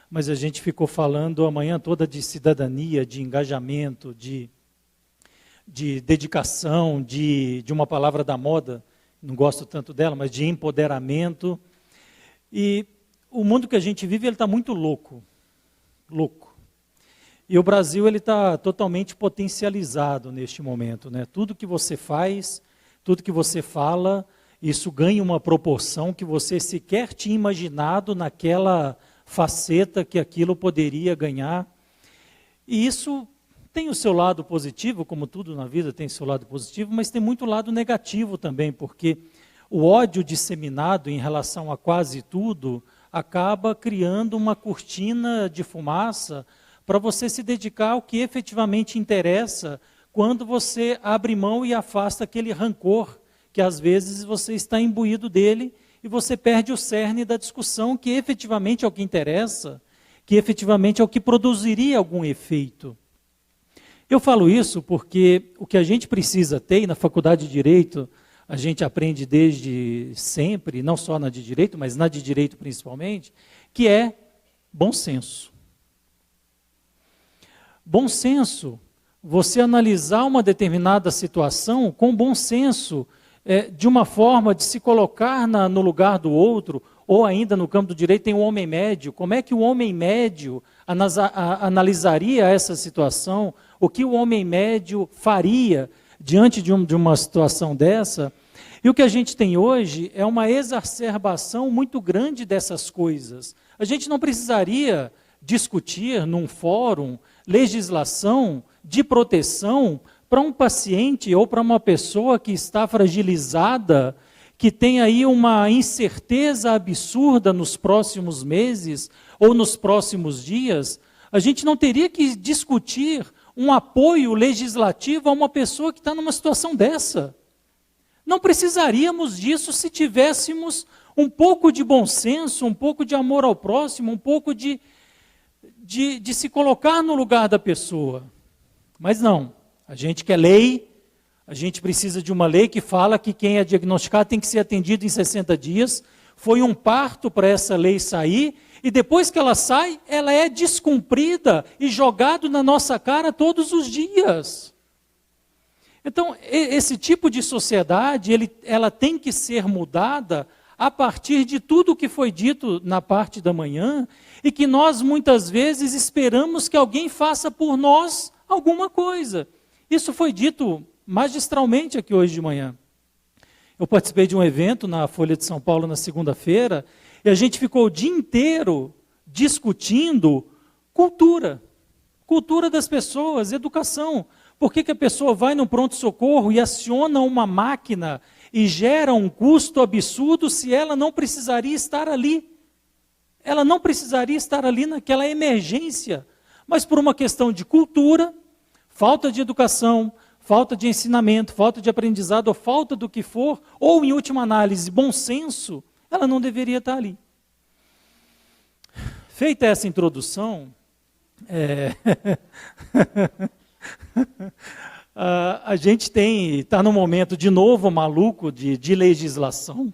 mas a gente ficou falando a manhã toda de cidadania, de engajamento, de dedicação, de uma palavra da moda, não gosto tanto dela, mas de empoderamento. E o mundo que a gente vive, ele está muito louco. E o Brasil está totalmente potencializado neste momento, né? Tudo que você faz, tudo que você fala, isso ganha uma proporção que você sequer tinha imaginado naquela faceta que aquilo poderia ganhar. E isso tem o seu lado positivo, como tudo na vida tem o seu lado positivo, mas tem muito lado negativo também, porque o ódio disseminado em relação a quase tudo acaba criando uma cortina de fumaça para você se dedicar ao que efetivamente interessa quando você abre mão e afasta aquele rancor que às vezes você está imbuído dele e você perde o cerne da discussão, que efetivamente é o que interessa, que efetivamente é o que produziria algum efeito. Eu falo isso porque o que a gente precisa ter, e na Faculdade de Direito a gente aprende desde sempre, não só na de Direito, mas na de Direito principalmente, que é bom senso. Bom senso, você analisar uma determinada situação com bom senso, de uma forma de se colocar no lugar do outro, ou ainda no campo do direito tem o homem médio. Como é que o homem médio analisaria essa situação? O que o homem médio faria diante de uma situação dessa? E o que a gente tem hoje é uma exacerbação muito grande dessas coisas. A gente não precisaria discutir num fórum legislação de proteção para um paciente ou para uma pessoa que está fragilizada, que tem aí uma incerteza absurda nos próximos meses ou nos próximos dias. A gente não teria que discutir um apoio legislativo a uma pessoa que está numa situação dessa. Não precisaríamos disso se tivéssemos um pouco de bom senso, um pouco de amor ao próximo, um pouco de se colocar no lugar da pessoa. Mas não, a gente quer lei, a gente precisa de uma lei que fala que quem é diagnosticado tem que ser atendido em 60 dias. Foi um parto para essa lei sair, e depois que ela sai, ela é descumprida e jogada na nossa cara todos os dias. Então, esse tipo de sociedade, ela tem que ser mudada a partir de tudo o que foi dito na parte da manhã, e que nós muitas vezes esperamos que alguém faça por nós alguma coisa. Isso foi dito magistralmente aqui hoje de manhã. Eu participei de um evento na Folha de São Paulo na segunda-feira, e a gente ficou o dia inteiro discutindo cultura das pessoas, educação. Por que a pessoa vai no pronto-socorro e aciona uma máquina e gera um custo absurdo se ela não precisaria estar ali? Ela não precisaria estar ali naquela emergência, mas por uma questão de cultura, falta de educação, falta de ensinamento, falta de aprendizado, ou falta do que for, ou em última análise, bom senso, ela não deveria estar ali. Feita essa introdução, a gente está num momento de novo maluco de legislação.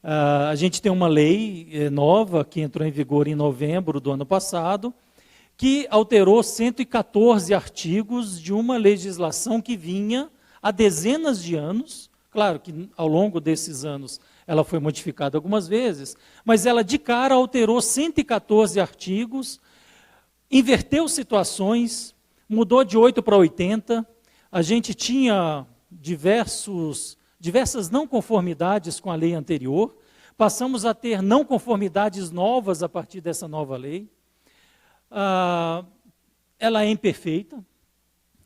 A gente tem uma lei nova que entrou em vigor em novembro do ano passado, que alterou 114 artigos de uma legislação que vinha há dezenas de anos. Claro que ao longo desses anos ela foi modificada algumas vezes, mas ela de cara alterou 114 artigos, inverteu situações, mudou de 8 para 80, a gente tinha diversas não conformidades com a lei anterior, passamos a ter não conformidades novas a partir dessa nova lei. Ela é imperfeita,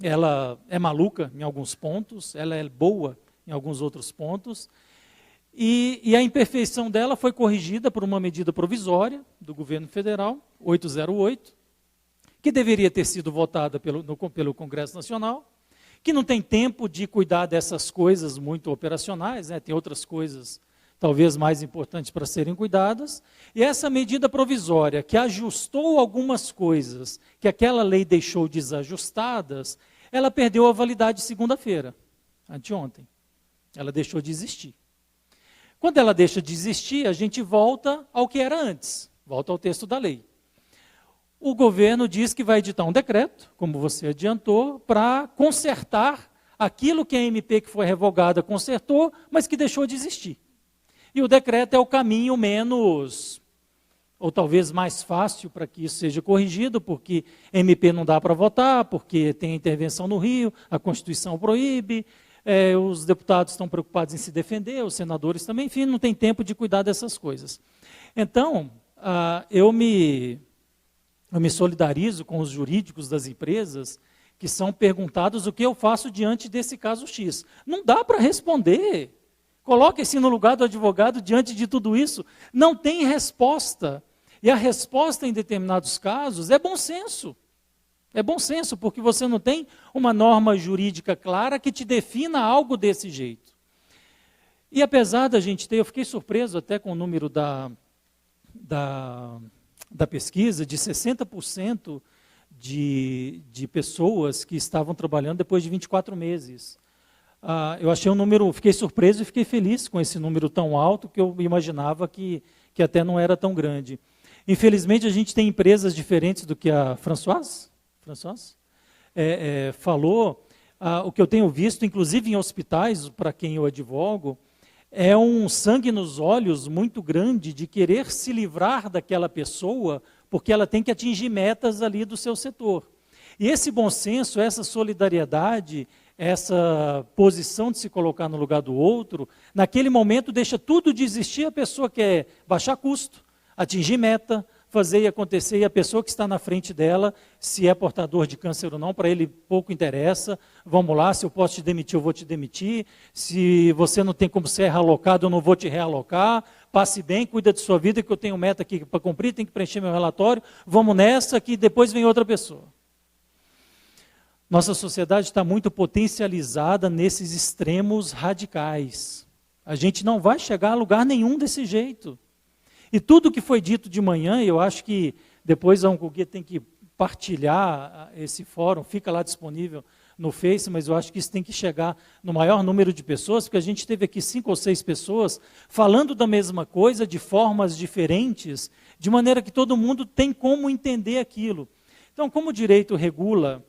ela é maluca em alguns pontos, ela é boa em alguns outros pontos, e a imperfeição dela foi corrigida por uma medida provisória do governo federal, 808, que deveria ter sido votada pelo Congresso Nacional, que não tem tempo de cuidar dessas coisas muito operacionais, né? Tem outras coisas talvez mais importantes para serem cuidadas, e essa medida provisória que ajustou algumas coisas que aquela lei deixou desajustadas, ela perdeu a validade segunda-feira, anteontem. Ela deixou de existir. Quando ela deixa de existir, a gente volta ao que era antes, volta ao texto da lei. O governo diz que vai editar um decreto, como você adiantou, para consertar aquilo que a MP que foi revogada consertou, mas que deixou de existir. E o decreto é o caminho menos, ou talvez mais fácil para que isso seja corrigido, porque MP não dá para votar, porque tem intervenção no Rio, a Constituição proíbe, os deputados estão preocupados em se defender, os senadores também, enfim, não tem tempo de cuidar dessas coisas. Então, eu me solidarizo com os jurídicos das empresas que são perguntados o que eu faço diante desse caso X. Não dá para responder. Coloque-se no lugar do advogado diante de tudo isso. Não tem resposta. E a resposta em determinados casos é bom senso. É bom senso, porque você não tem uma norma jurídica clara que te defina algo desse jeito. E apesar da gente ter, eu fiquei surpreso até com o número da pesquisa, de 60% de pessoas que estavam trabalhando depois de 24 meses. Eu achei um número, fiquei surpreso e fiquei feliz com esse número tão alto, que eu imaginava que até não era tão grande. Infelizmente, a gente tem empresas diferentes do que a Françoise falou. O que eu tenho visto, inclusive em hospitais, para quem eu advogo, é um sangue nos olhos muito grande de querer se livrar daquela pessoa, porque ela tem que atingir metas ali do seu setor. E esse bom senso, essa solidariedade, essa posição de se colocar no lugar do outro, naquele momento deixa tudo de existir, a pessoa quer baixar custo, atingir meta, fazer e acontecer, e a pessoa que está na frente dela, se é portador de câncer ou não, para ele pouco interessa. Vamos lá, se eu posso te demitir, eu vou te demitir. Se você não tem como ser realocado, eu não vou te realocar. Passe bem, cuida de sua vida, que eu tenho meta aqui para cumprir, tenho que preencher meu relatório. Vamos nessa, que depois vem outra pessoa. Nossa sociedade está muito potencializada nesses extremos radicais. A gente não vai chegar a lugar nenhum desse jeito. E tudo que foi dito de manhã, eu acho que depois a Oncoguia tem que partilhar esse fórum, fica lá disponível no Face, mas eu acho que isso tem que chegar no maior número de pessoas, porque a gente teve aqui 5 ou 6 pessoas falando da mesma coisa, de formas diferentes, de maneira que todo mundo tem como entender aquilo. Então, como o direito regula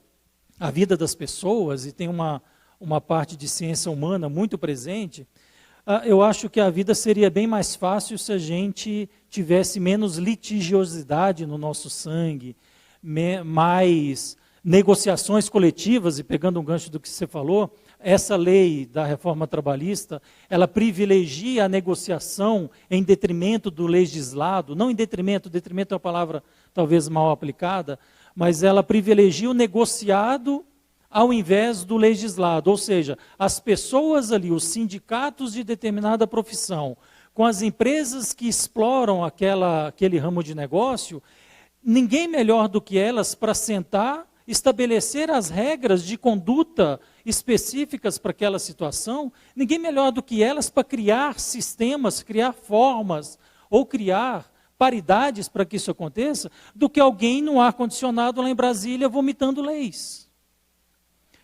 a vida das pessoas e tem uma parte de ciência humana muito presente, eu acho que a vida seria bem mais fácil se a gente tivesse menos litigiosidade no nosso sangue, mais negociações coletivas, e pegando um gancho do que você falou, essa lei da reforma trabalhista, ela privilegia a negociação em detrimento do legislado, não em detrimento é uma palavra talvez mal aplicada, mas ela privilegia o negociado ao invés do legislado, ou seja, as pessoas ali, os sindicatos de determinada profissão, com as empresas que exploram aquele ramo de negócio, ninguém melhor do que elas para sentar, estabelecer as regras de conduta específicas para aquela situação, ninguém melhor do que elas para criar sistemas, criar formas, ou criar paridades para que isso aconteça, do que alguém no ar-condicionado lá em Brasília vomitando leis.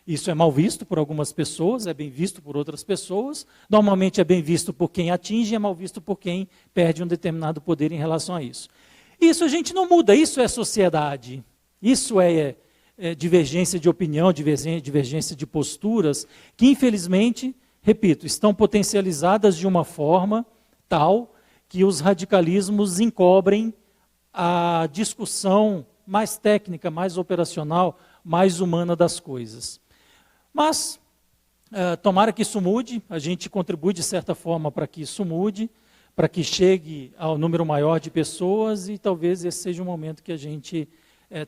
Isso é mal visto por algumas pessoas, é bem visto por outras pessoas, normalmente é bem visto por quem atinge e é mal visto por quem perde um determinado poder em relação a isso. Isso a gente não muda, isso é sociedade, isso é divergência de opinião, divergência de posturas, que infelizmente, repito, estão potencializadas de uma forma tal que os radicalismos encobrem a discussão mais técnica, mais operacional, mais humana das coisas. Mas, tomara que isso mude, a gente contribui de certa forma para que isso mude, para que chegue ao número maior de pessoas, e talvez esse seja um momento que a gente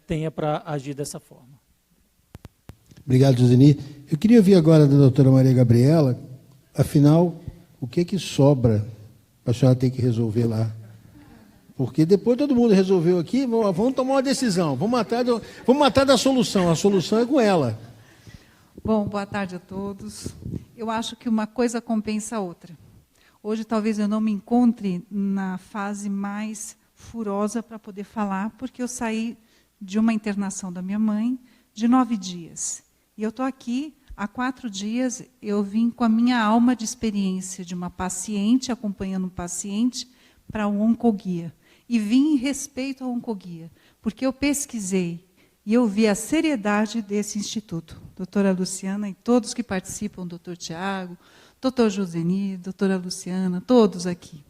tenha para agir dessa forma. Obrigado, Joseni. Eu queria ouvir agora da doutora Maria Gabriela, afinal, o que sobra para a senhora ter que resolver lá? Porque depois todo mundo resolveu aqui, vamos tomar uma decisão, vamos atrás da solução, a solução é com ela. Bom, boa tarde a todos. Eu acho que uma coisa compensa a outra. Hoje talvez eu não me encontre na fase mais furosa para poder falar, porque eu saí de uma internação da minha mãe de 9 dias. E eu estou aqui há 4 dias, eu vim com a minha alma de experiência de uma paciente, acompanhando um paciente, para um oncoguia. E vim em respeito ao oncoguia, porque eu pesquisei e eu vi a seriedade desse instituto. Doutora Luciana e todos que participam, doutor Tiago, doutor Joseni, doutora Luciana, todos aqui.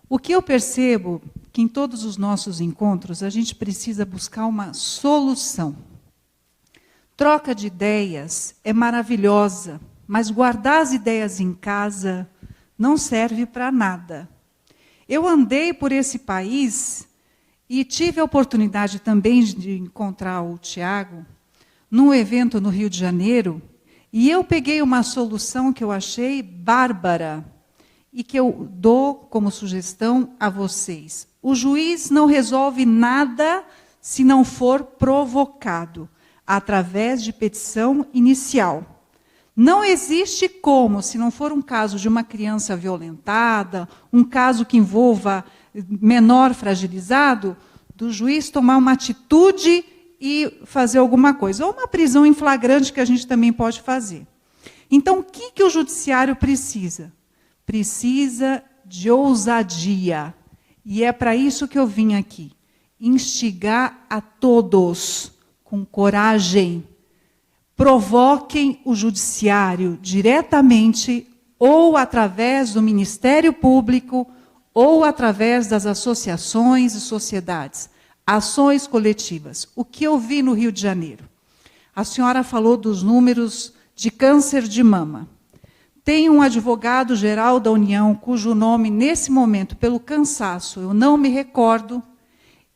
O que eu percebo que em todos os nossos encontros a gente precisa buscar uma solução. Troca de ideias é maravilhosa, mas guardar as ideias em casa não serve para nada. Eu andei por esse país e tive a oportunidade também de encontrar o Tiago num evento no Rio de Janeiro, e eu peguei uma solução que eu achei bárbara e que eu dou como sugestão a vocês. O juiz não resolve nada se não for provocado, através de petição inicial. Não existe como, se não for um caso de uma criança violentada, um caso que envolva menor fragilizado, do juiz tomar uma atitude e fazer alguma coisa. Ou uma prisão em flagrante, que a gente também pode fazer. Então, o que o judiciário precisa? Precisa de ousadia. E é para isso que eu vim aqui. Instigar a todos, com coragem. Provoquem o judiciário diretamente, ou através do Ministério Público, ou através das associações e sociedades. Ações coletivas. O que eu vi no Rio de Janeiro? A senhora falou dos números de câncer de mama. Tem um advogado-geral da União, cujo nome, nesse momento, pelo cansaço, eu não me recordo.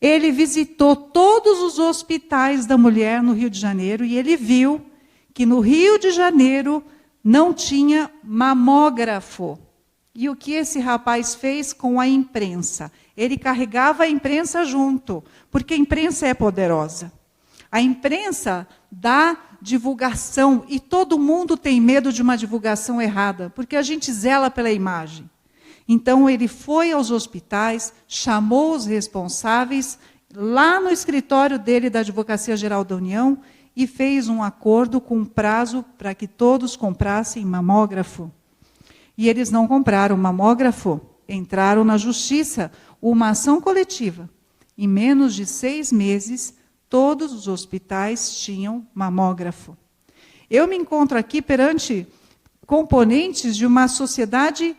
Ele visitou todos os hospitais da mulher no Rio de Janeiro e ele viu que no Rio de Janeiro não tinha mamógrafo. E o que esse rapaz fez com a imprensa? Ele carregava a imprensa junto, porque a imprensa é poderosa. A imprensa dá divulgação, e todo mundo tem medo de uma divulgação errada, porque a gente zela pela imagem. Então, ele foi aos hospitais, chamou os responsáveis, lá no escritório dele da Advocacia Geral da União, e fez um acordo com um prazo para que todos comprassem mamógrafo. E eles não compraram mamógrafo, entraram na justiça, uma ação coletiva. Em menos de 6 meses, todos os hospitais tinham mamógrafo. Eu me encontro aqui perante componentes de uma sociedade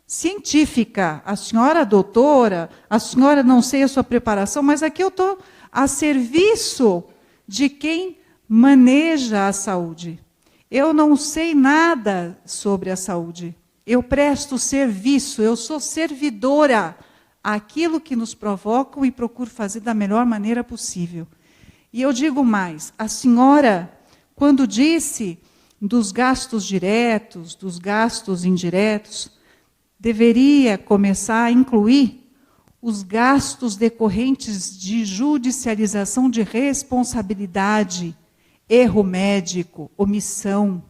científica. A senhora doutora, a senhora não sei a sua preparação, mas aqui eu estou a serviço de quem maneja a saúde. Eu não sei nada sobre a saúde. Eu presto serviço, eu sou servidora àquilo que nos provocam e procuro fazer da melhor maneira possível. E eu digo mais, a senhora, quando disse dos gastos diretos, dos gastos indiretos, deveria começar a incluir os gastos decorrentes de judicialização de responsabilidade, erro médico, omissão.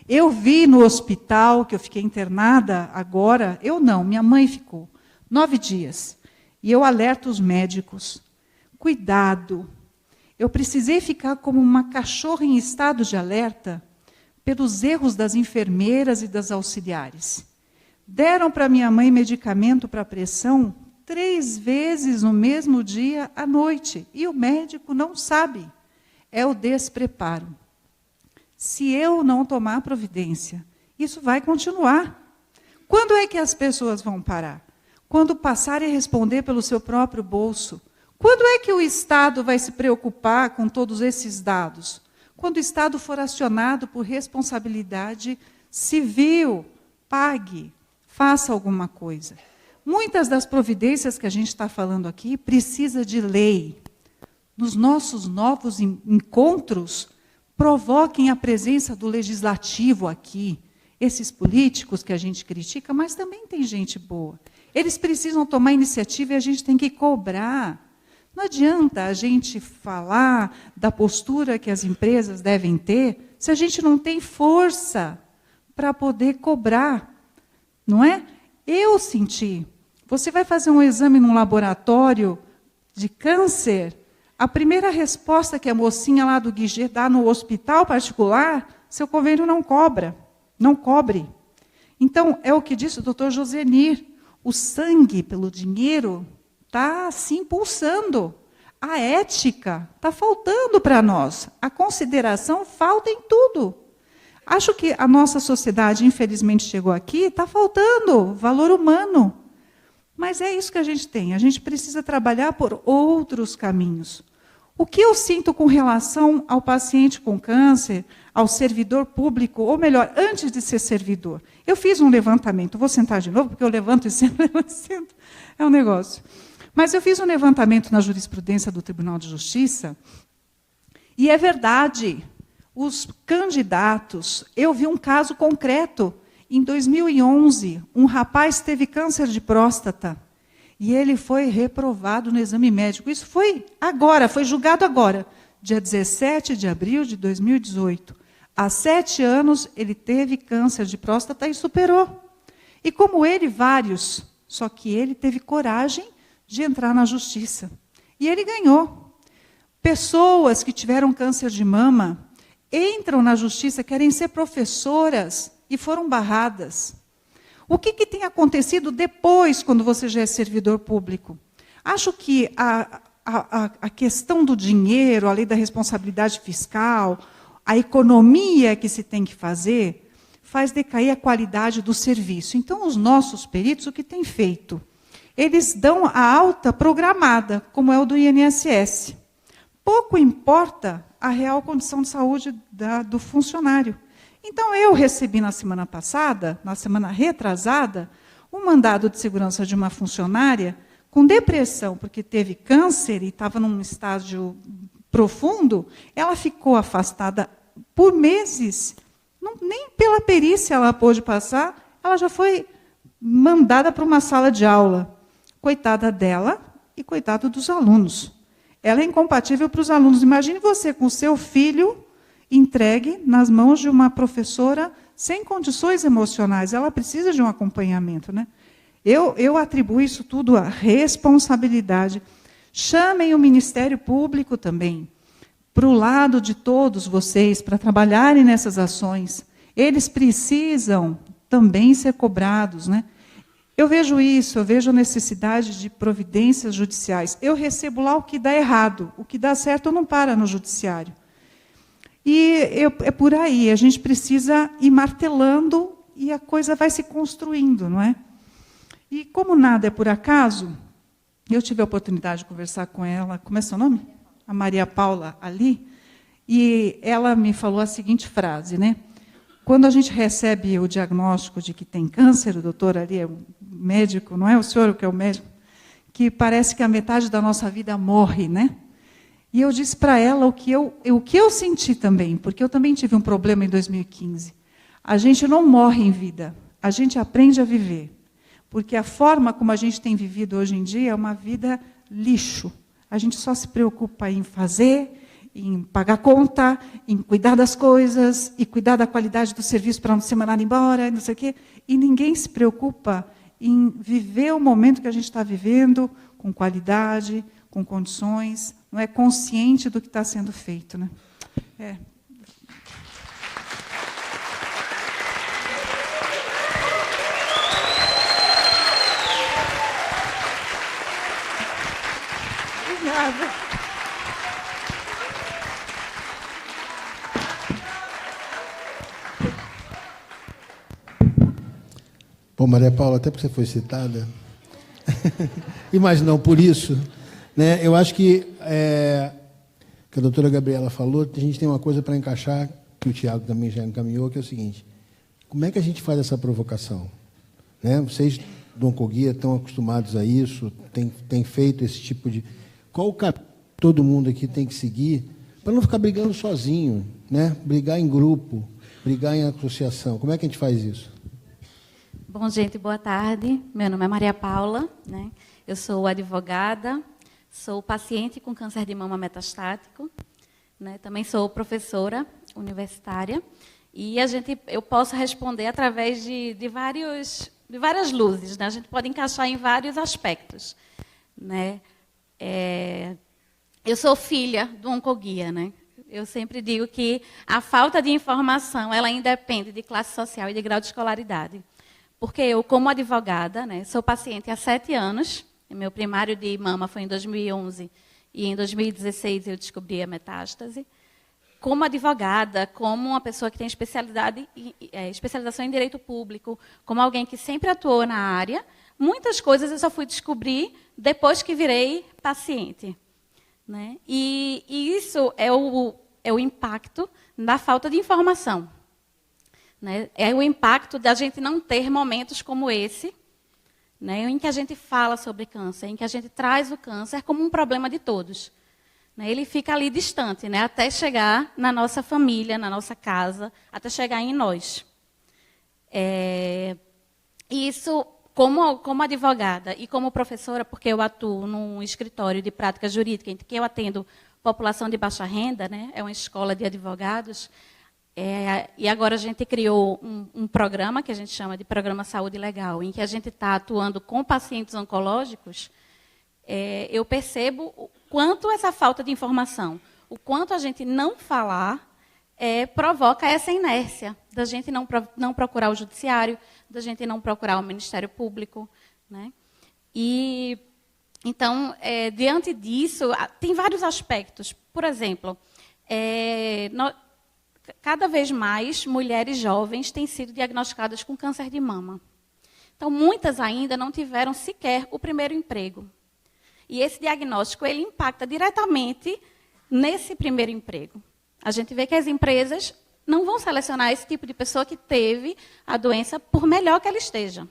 Eu vi no hospital, que eu fiquei internada agora, eu não, minha mãe ficou 9 dias. E eu alerto os médicos, cuidado, eu precisei ficar como uma cachorra em estado de alerta pelos erros das enfermeiras e das auxiliares. Deram para minha mãe medicamento para pressão 3 vezes no mesmo dia à noite, e o médico não sabe. É o despreparo. Se eu não tomar providência, isso vai continuar. Quando é que as pessoas vão parar? Quando passarem a responder pelo seu próprio bolso. Quando é que o Estado vai se preocupar com todos esses dados? Quando o Estado for acionado por responsabilidade civil, pague, faça alguma coisa. Muitas das providências que a gente está falando aqui precisa de lei. Nos nossos novos encontros, provoquem a presença do legislativo aqui. Esses políticos que a gente critica, mas também tem gente boa. Eles precisam tomar iniciativa e a gente tem que cobrar. Não adianta a gente falar da postura que as empresas devem ter se a gente não tem força para poder cobrar. Não é? Eu senti. Você vai fazer um exame num laboratório de câncer, a primeira resposta que a mocinha lá do guichê dá no hospital particular, seu convênio não cobra, não cobre. Então, é o que disse o doutor Josenir, o sangue pelo dinheiro está se impulsando. A ética está faltando para nós. A consideração falta em tudo. Acho que a nossa sociedade, infelizmente, chegou aqui, está faltando valor humano. Mas é isso que a gente tem. A gente precisa trabalhar por outros caminhos. O que eu sinto com relação ao paciente com câncer, ao servidor público, ou melhor, antes de ser servidor? Eu fiz um levantamento, vou sentar de novo, porque eu levanto e sento, é um negócio. Mas eu fiz um levantamento na jurisprudência do Tribunal de Justiça, e é verdade, os candidatos, eu vi um caso concreto. Em 2011, um rapaz teve câncer de próstata, e ele foi reprovado no exame médico. Isso foi agora, foi julgado agora, dia 17 de abril de 2018. Há 7 anos, ele teve câncer de próstata e superou. E como ele, vários. Só que ele teve coragem de entrar na justiça. E ele ganhou. Pessoas que tiveram câncer de mama entram na justiça, querem ser professoras e foram barradas. O que tem acontecido depois, quando você já é servidor público? Acho que a questão do dinheiro, a lei da responsabilidade fiscal, a economia que se tem que fazer, faz decair a qualidade do serviço. Então, os nossos peritos, o que têm feito? Eles dão a alta programada, como é o do INSS. Pouco importa a real condição de saúde do funcionário. Então, eu recebi na semana passada, na semana retrasada, um mandado de segurança de uma funcionária com depressão, porque teve câncer e estava num estágio profundo. Ela ficou afastada por meses. Nem pela perícia ela pôde passar, ela já foi mandada para uma sala de aula. Coitada dela e coitado dos alunos. Ela é incompatível para os alunos. Imagine você com o seu filho entregue nas mãos de uma professora sem condições emocionais. Ela precisa de um acompanhamento, né? Eu atribuo isso tudo à responsabilidade. Chamem o Ministério Público também, para o lado de todos vocês, para trabalharem nessas ações. Eles precisam também ser cobrados, né? Eu vejo isso, eu vejo a necessidade de providências judiciais. Eu recebo lá o que dá errado, o que dá certo não para no judiciário. E é por aí, a gente precisa ir martelando e a coisa vai se construindo, não é? E como nada é por acaso, eu tive a oportunidade de conversar com ela, como é seu nome? A Maria Paula ali, E ela me falou a seguinte frase, né? Quando a gente recebe o diagnóstico de que tem câncer, o doutor ali é um médico, não é o senhor que é o médico, que parece que a metade da nossa vida morre, né? E eu disse para ela o que eu senti também, porque eu também tive um problema em 2015. A gente não morre em vida, a gente aprende a viver. Porque a forma como a gente tem vivido hoje em dia é uma vida lixo. A gente só se preocupa em fazer, em pagar conta, em cuidar das coisas, e cuidar da qualidade do serviço para não ser mandado embora, não sei o quê. E ninguém se preocupa em viver o momento que a gente está vivendo, com qualidade, com condições, não é consciente do que está sendo feito, né? Obrigada. Bom, Maria Paula, até porque você foi citada, mas não por isso, né? Eu acho que a doutora Gabriela falou, a gente tem uma coisa para encaixar, que o Tiago também já encaminhou, que é o seguinte: como é que a gente faz essa provocação? Né? Vocês do Oncoguia estão acostumados a isso, têm feito esse tipo de... Qual o caminho que todo mundo aqui tem que seguir para não ficar brigando sozinho, né? Brigar em grupo, brigar em associação? Como é que a gente faz isso? Bom, gente, boa tarde. Meu nome é Maria Paula, né? Eu sou advogada, sou paciente com câncer de mama metastático, né? Também sou professora universitária e eu posso responder através de várias luzes, né? A gente pode encaixar em vários aspectos, né? Eu sou filha do Oncoguia, né? Eu sempre digo que a falta de informação ela independe de classe social e de grau de escolaridade. Porque eu, como advogada, né, sou paciente há 7 anos. Meu primário de mama foi em 2011 e em 2016 eu descobri a metástase. Como advogada, como uma pessoa que tem especialização em direito público, como alguém que sempre atuou na área, muitas coisas eu só fui descobrir depois que virei paciente, né? E isso é o impacto da falta de informação. Né? É o impacto da gente não ter momentos como esse, né, em que a gente fala sobre câncer, em que a gente traz o câncer como um problema de todos. Né? Ele fica ali distante, né, até chegar na nossa família, na nossa casa, até chegar em nós. E isso, como advogada e como professora, porque eu atuo num escritório de prática jurídica, em que eu atendo população de baixa renda, né, é uma escola de advogados. E agora a gente criou um programa que a gente chama de Programa Saúde Legal, em que a gente está atuando com pacientes oncológicos. Eu percebo o quanto essa falta de informação, o quanto a gente não falar, provoca essa inércia da gente não procurar o judiciário, da gente não procurar o Ministério Público, né? E então, diante disso, tem vários aspectos. Por exemplo, cada vez mais mulheres jovens têm sido diagnosticadas com câncer de mama. Então, muitas ainda não tiveram sequer o primeiro emprego. E esse diagnóstico ele impacta diretamente nesse primeiro emprego. A gente vê que as empresas não vão selecionar esse tipo de pessoa que teve a doença, por melhor que ela esteja.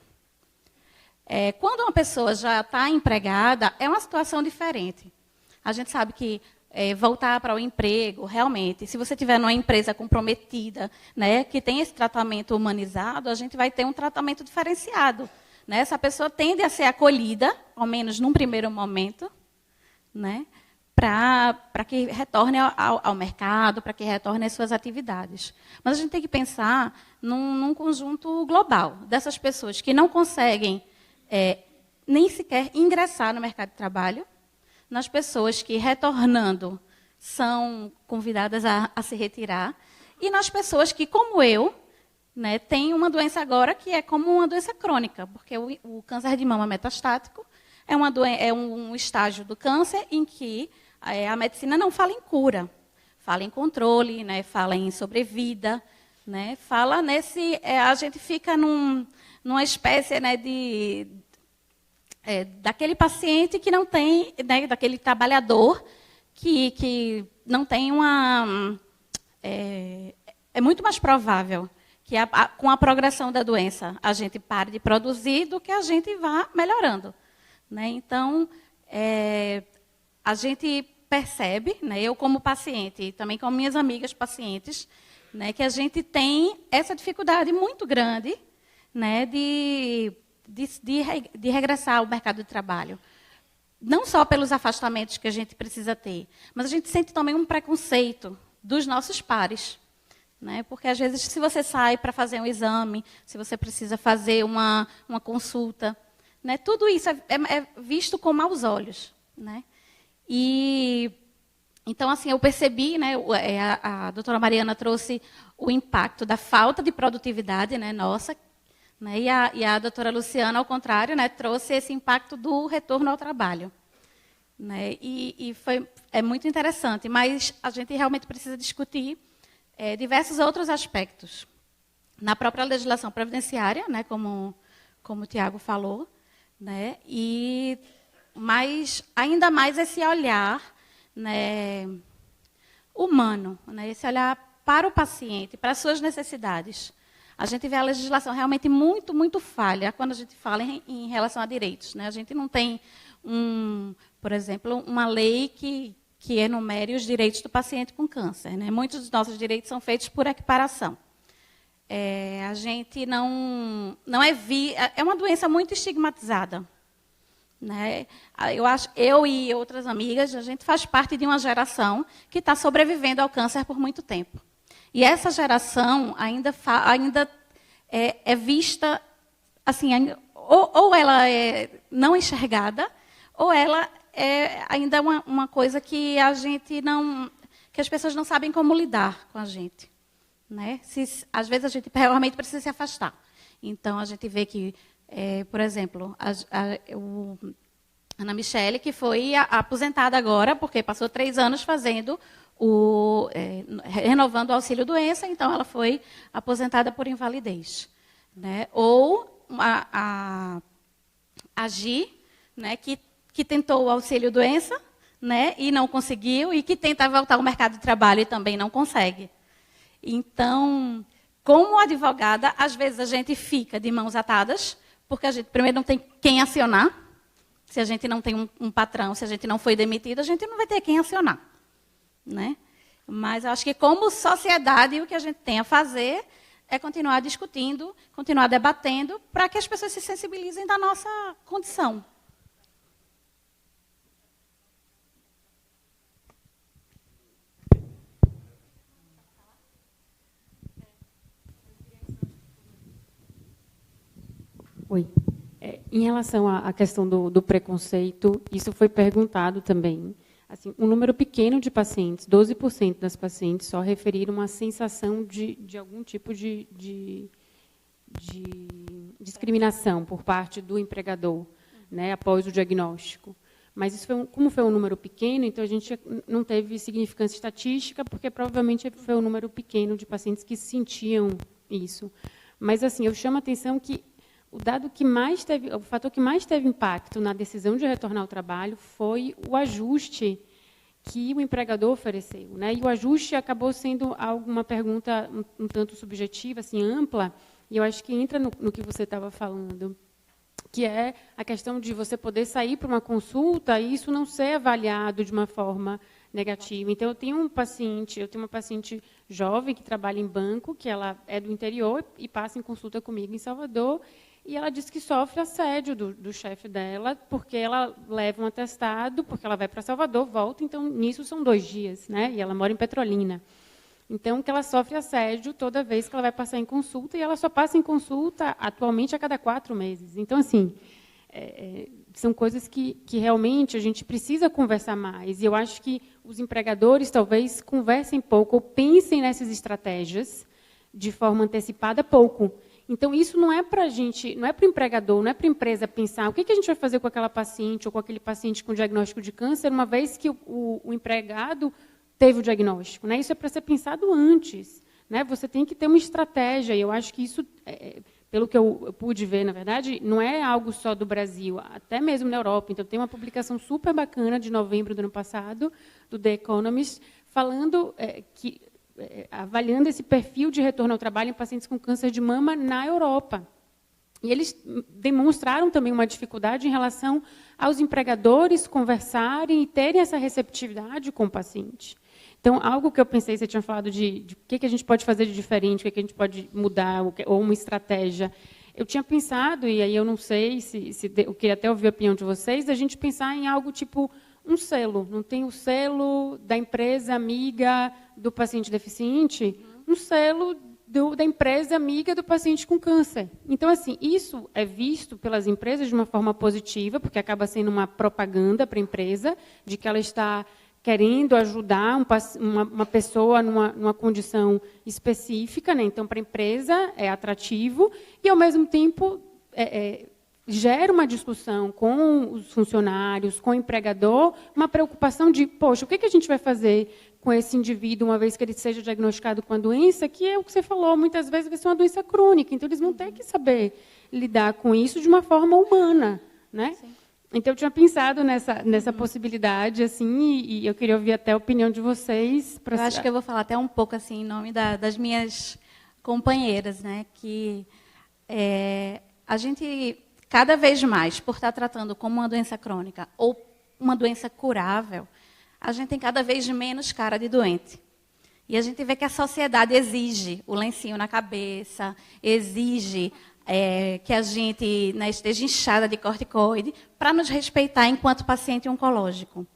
Quando uma pessoa já está empregada, é uma situação diferente. A gente sabe que voltar para o emprego, realmente, se você tiver numa empresa comprometida, né, que tem esse tratamento humanizado, a gente vai ter um tratamento diferenciado. Né? Essa pessoa tende a ser acolhida, ao menos num primeiro momento, né, para que retorne ao mercado, para que retorne às suas atividades. Mas a gente tem que pensar num conjunto global, dessas pessoas que não conseguem nem sequer ingressar no mercado de trabalho, nas pessoas que, retornando, são convidadas a se retirar, e nas pessoas que, como eu, né, têm uma doença agora que é como uma doença crônica, porque o câncer de mama metastático é um estágio do câncer em que a medicina não fala em cura, fala em controle, né, fala em sobrevida, né, fala nesse... a gente fica numa espécie, né, daquele paciente que não tem, né, daquele trabalhador que não tem é muito mais provável que com a progressão da doença a gente pare de produzir do que a gente vá melhorando, né? Então, a gente percebe, né, eu como paciente e também com minhas amigas pacientes, né, que a gente tem essa dificuldade muito grande, né, de regressar ao mercado de trabalho. Não só pelos afastamentos que a gente precisa ter, mas a gente sente também um preconceito dos nossos pares, né? Porque, às vezes, se você sai para fazer um exame, se você precisa fazer uma consulta, né? Tudo isso é visto com maus olhos, né? E, então, assim, eu percebi, né, a doutora Mariana trouxe o impacto da falta de produtividade, né, nossa, né? E a doutora Luciana, ao contrário, né, trouxe esse impacto do retorno ao trabalho, né? É muito interessante, mas a gente realmente precisa discutir diversos outros aspectos. Na própria legislação previdenciária, né, como o Tiago falou, né, mas ainda mais esse olhar, né, humano, né, esse olhar para o paciente, para as suas necessidades. A gente vê a legislação realmente muito, muito falha quando a gente fala em relação a direitos, né? A gente não tem, por exemplo, uma lei que enumere os direitos do paciente com câncer, né? Muitos dos nossos direitos são feitos por equiparação. A gente não é uma doença muito estigmatizada, né? Eu e outras amigas, a gente faz parte de uma geração que está sobrevivendo ao câncer por muito tempo. E essa geração ainda é vista assim, ou ela é não enxergada, ou ela é ainda uma coisa que que as pessoas não sabem como lidar com a gente, né? Às vezes a gente realmente precisa se afastar. Então a gente vê que, por exemplo, a Ana Michele, que foi aposentada agora, porque passou 3 anos fazendo renovando o auxílio-doença, então ela foi aposentada por invalidez, né? Ou a Gi, né, que tentou o auxílio-doença, né, e não conseguiu, e que tenta voltar ao mercado de trabalho e também não consegue. Então, como advogada, às vezes a gente fica de mãos atadas, porque a gente primeiro não tem quem acionar. Se a gente não tem um patrão, se a gente não foi demitido, a gente não vai ter quem acionar, né? Mas eu acho que, como sociedade, o que a gente tem a fazer é continuar discutindo, continuar debatendo, para que as pessoas se sensibilizem da nossa condição. Oi. Em relação à questão do preconceito, isso foi perguntado também. Assim, um número pequeno de pacientes, 12% das pacientes, só referiram uma sensação de algum tipo de discriminação por parte do empregador, né, após o diagnóstico. Mas isso como foi um número pequeno, então a gente não teve significância estatística, porque provavelmente foi um número pequeno de pacientes que sentiam isso. Mas assim, eu chamo a atenção que o fator que mais teve impacto na decisão de retornar ao trabalho foi o ajuste que o empregador ofereceu, né? E o ajuste acabou sendo uma pergunta um tanto subjetiva, assim, ampla, e eu acho que entra no que você estava falando, que é a questão de você poder sair para uma consulta e isso não ser avaliado de uma forma negativa. Então, eu tenho uma paciente jovem que trabalha em banco, que ela é do interior e passa em consulta comigo em Salvador, e ela diz que sofre assédio do chefe dela, porque ela leva um atestado, porque ela vai para Salvador, volta, então, nisso são 2 dias, né? E ela mora em Petrolina. Então, que ela sofre assédio toda vez que ela vai passar em consulta, e ela só passa em consulta, atualmente, a cada 4 meses. Então, assim, são coisas que realmente a gente precisa conversar mais. E eu acho que os empregadores, talvez, conversem pouco, ou pensem nessas estratégias de forma antecipada pouco. Então, isso não é para a gente, não é para o empregador, não é para a empresa pensar o que a gente vai fazer com aquela paciente ou com aquele paciente com diagnóstico de câncer, uma vez que o empregado teve o diagnóstico, né? Isso é para ser pensado antes, né? Você tem que ter uma estratégia, e eu acho que isso, pelo que eu pude ver, na verdade, não é algo só do Brasil, até mesmo na Europa. Então, tem uma publicação super bacana de novembro do ano passado, do The Economist, falando que avaliando esse perfil de retorno ao trabalho em pacientes com câncer de mama na Europa. E eles demonstraram também uma dificuldade em relação aos empregadores conversarem e terem essa receptividade com o paciente. Então, algo que eu pensei, você tinha falado de o que a gente pode fazer de diferente, o que a gente pode mudar, ou uma estratégia. Eu tinha pensado, e aí eu não sei eu queria até ouvir a opinião de vocês, da gente pensar em algo tipo um selo. Não tem o selo da empresa amiga do paciente deficiente, um selo da empresa amiga do paciente com câncer. Então, assim, isso é visto pelas empresas de uma forma positiva, porque acaba sendo uma propaganda para a empresa de que ela está querendo ajudar uma pessoa numa condição específica, né? Então, para a empresa é atrativo e, ao mesmo tempo, gera uma discussão com os funcionários, com o empregador, uma preocupação de, poxa, o que a gente vai fazer com esse indivíduo, uma vez que ele seja diagnosticado com a doença, que é o que você falou, muitas vezes vai ser uma doença crônica, então eles vão ter que saber lidar com isso de uma forma humana, né? Sim. Então, eu tinha pensado nessa possibilidade, assim, e eu queria ouvir até a opinião de vocês. Eu acho que eu vou falar até um pouco assim, em nome das minhas companheiras, né? Que a gente, cada vez mais, por estar tratando como uma doença crônica ou uma doença curável, a gente tem cada vez menos cara de doente. E a gente vê que a sociedade exige o lencinho na cabeça, exige que a gente, né, esteja inchada de corticoide para nos respeitar enquanto paciente oncológico.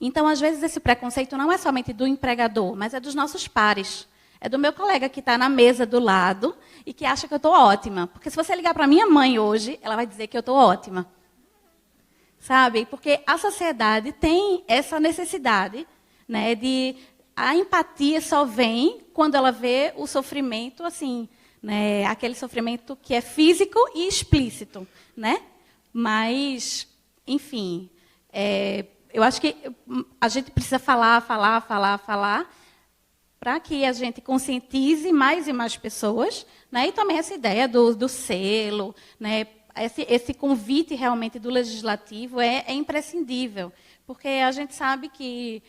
Então, às vezes, esse preconceito não é somente do empregador, mas é dos nossos pares. É do meu colega que está na mesa do lado e que acha que eu estou ótima. Porque se você ligar para minha mãe hoje, ela vai dizer que eu estou ótima. Sabe? Porque a sociedade tem essa necessidade, né, de... A empatia só vem quando ela vê o sofrimento, assim, né, aquele sofrimento que é físico e explícito, né? Mas, enfim, eu acho que a gente precisa falar, para que a gente conscientize mais e mais pessoas, né? E também essa ideia do selo, né? Esse convite realmente do legislativo é imprescindível, porque a gente sabe que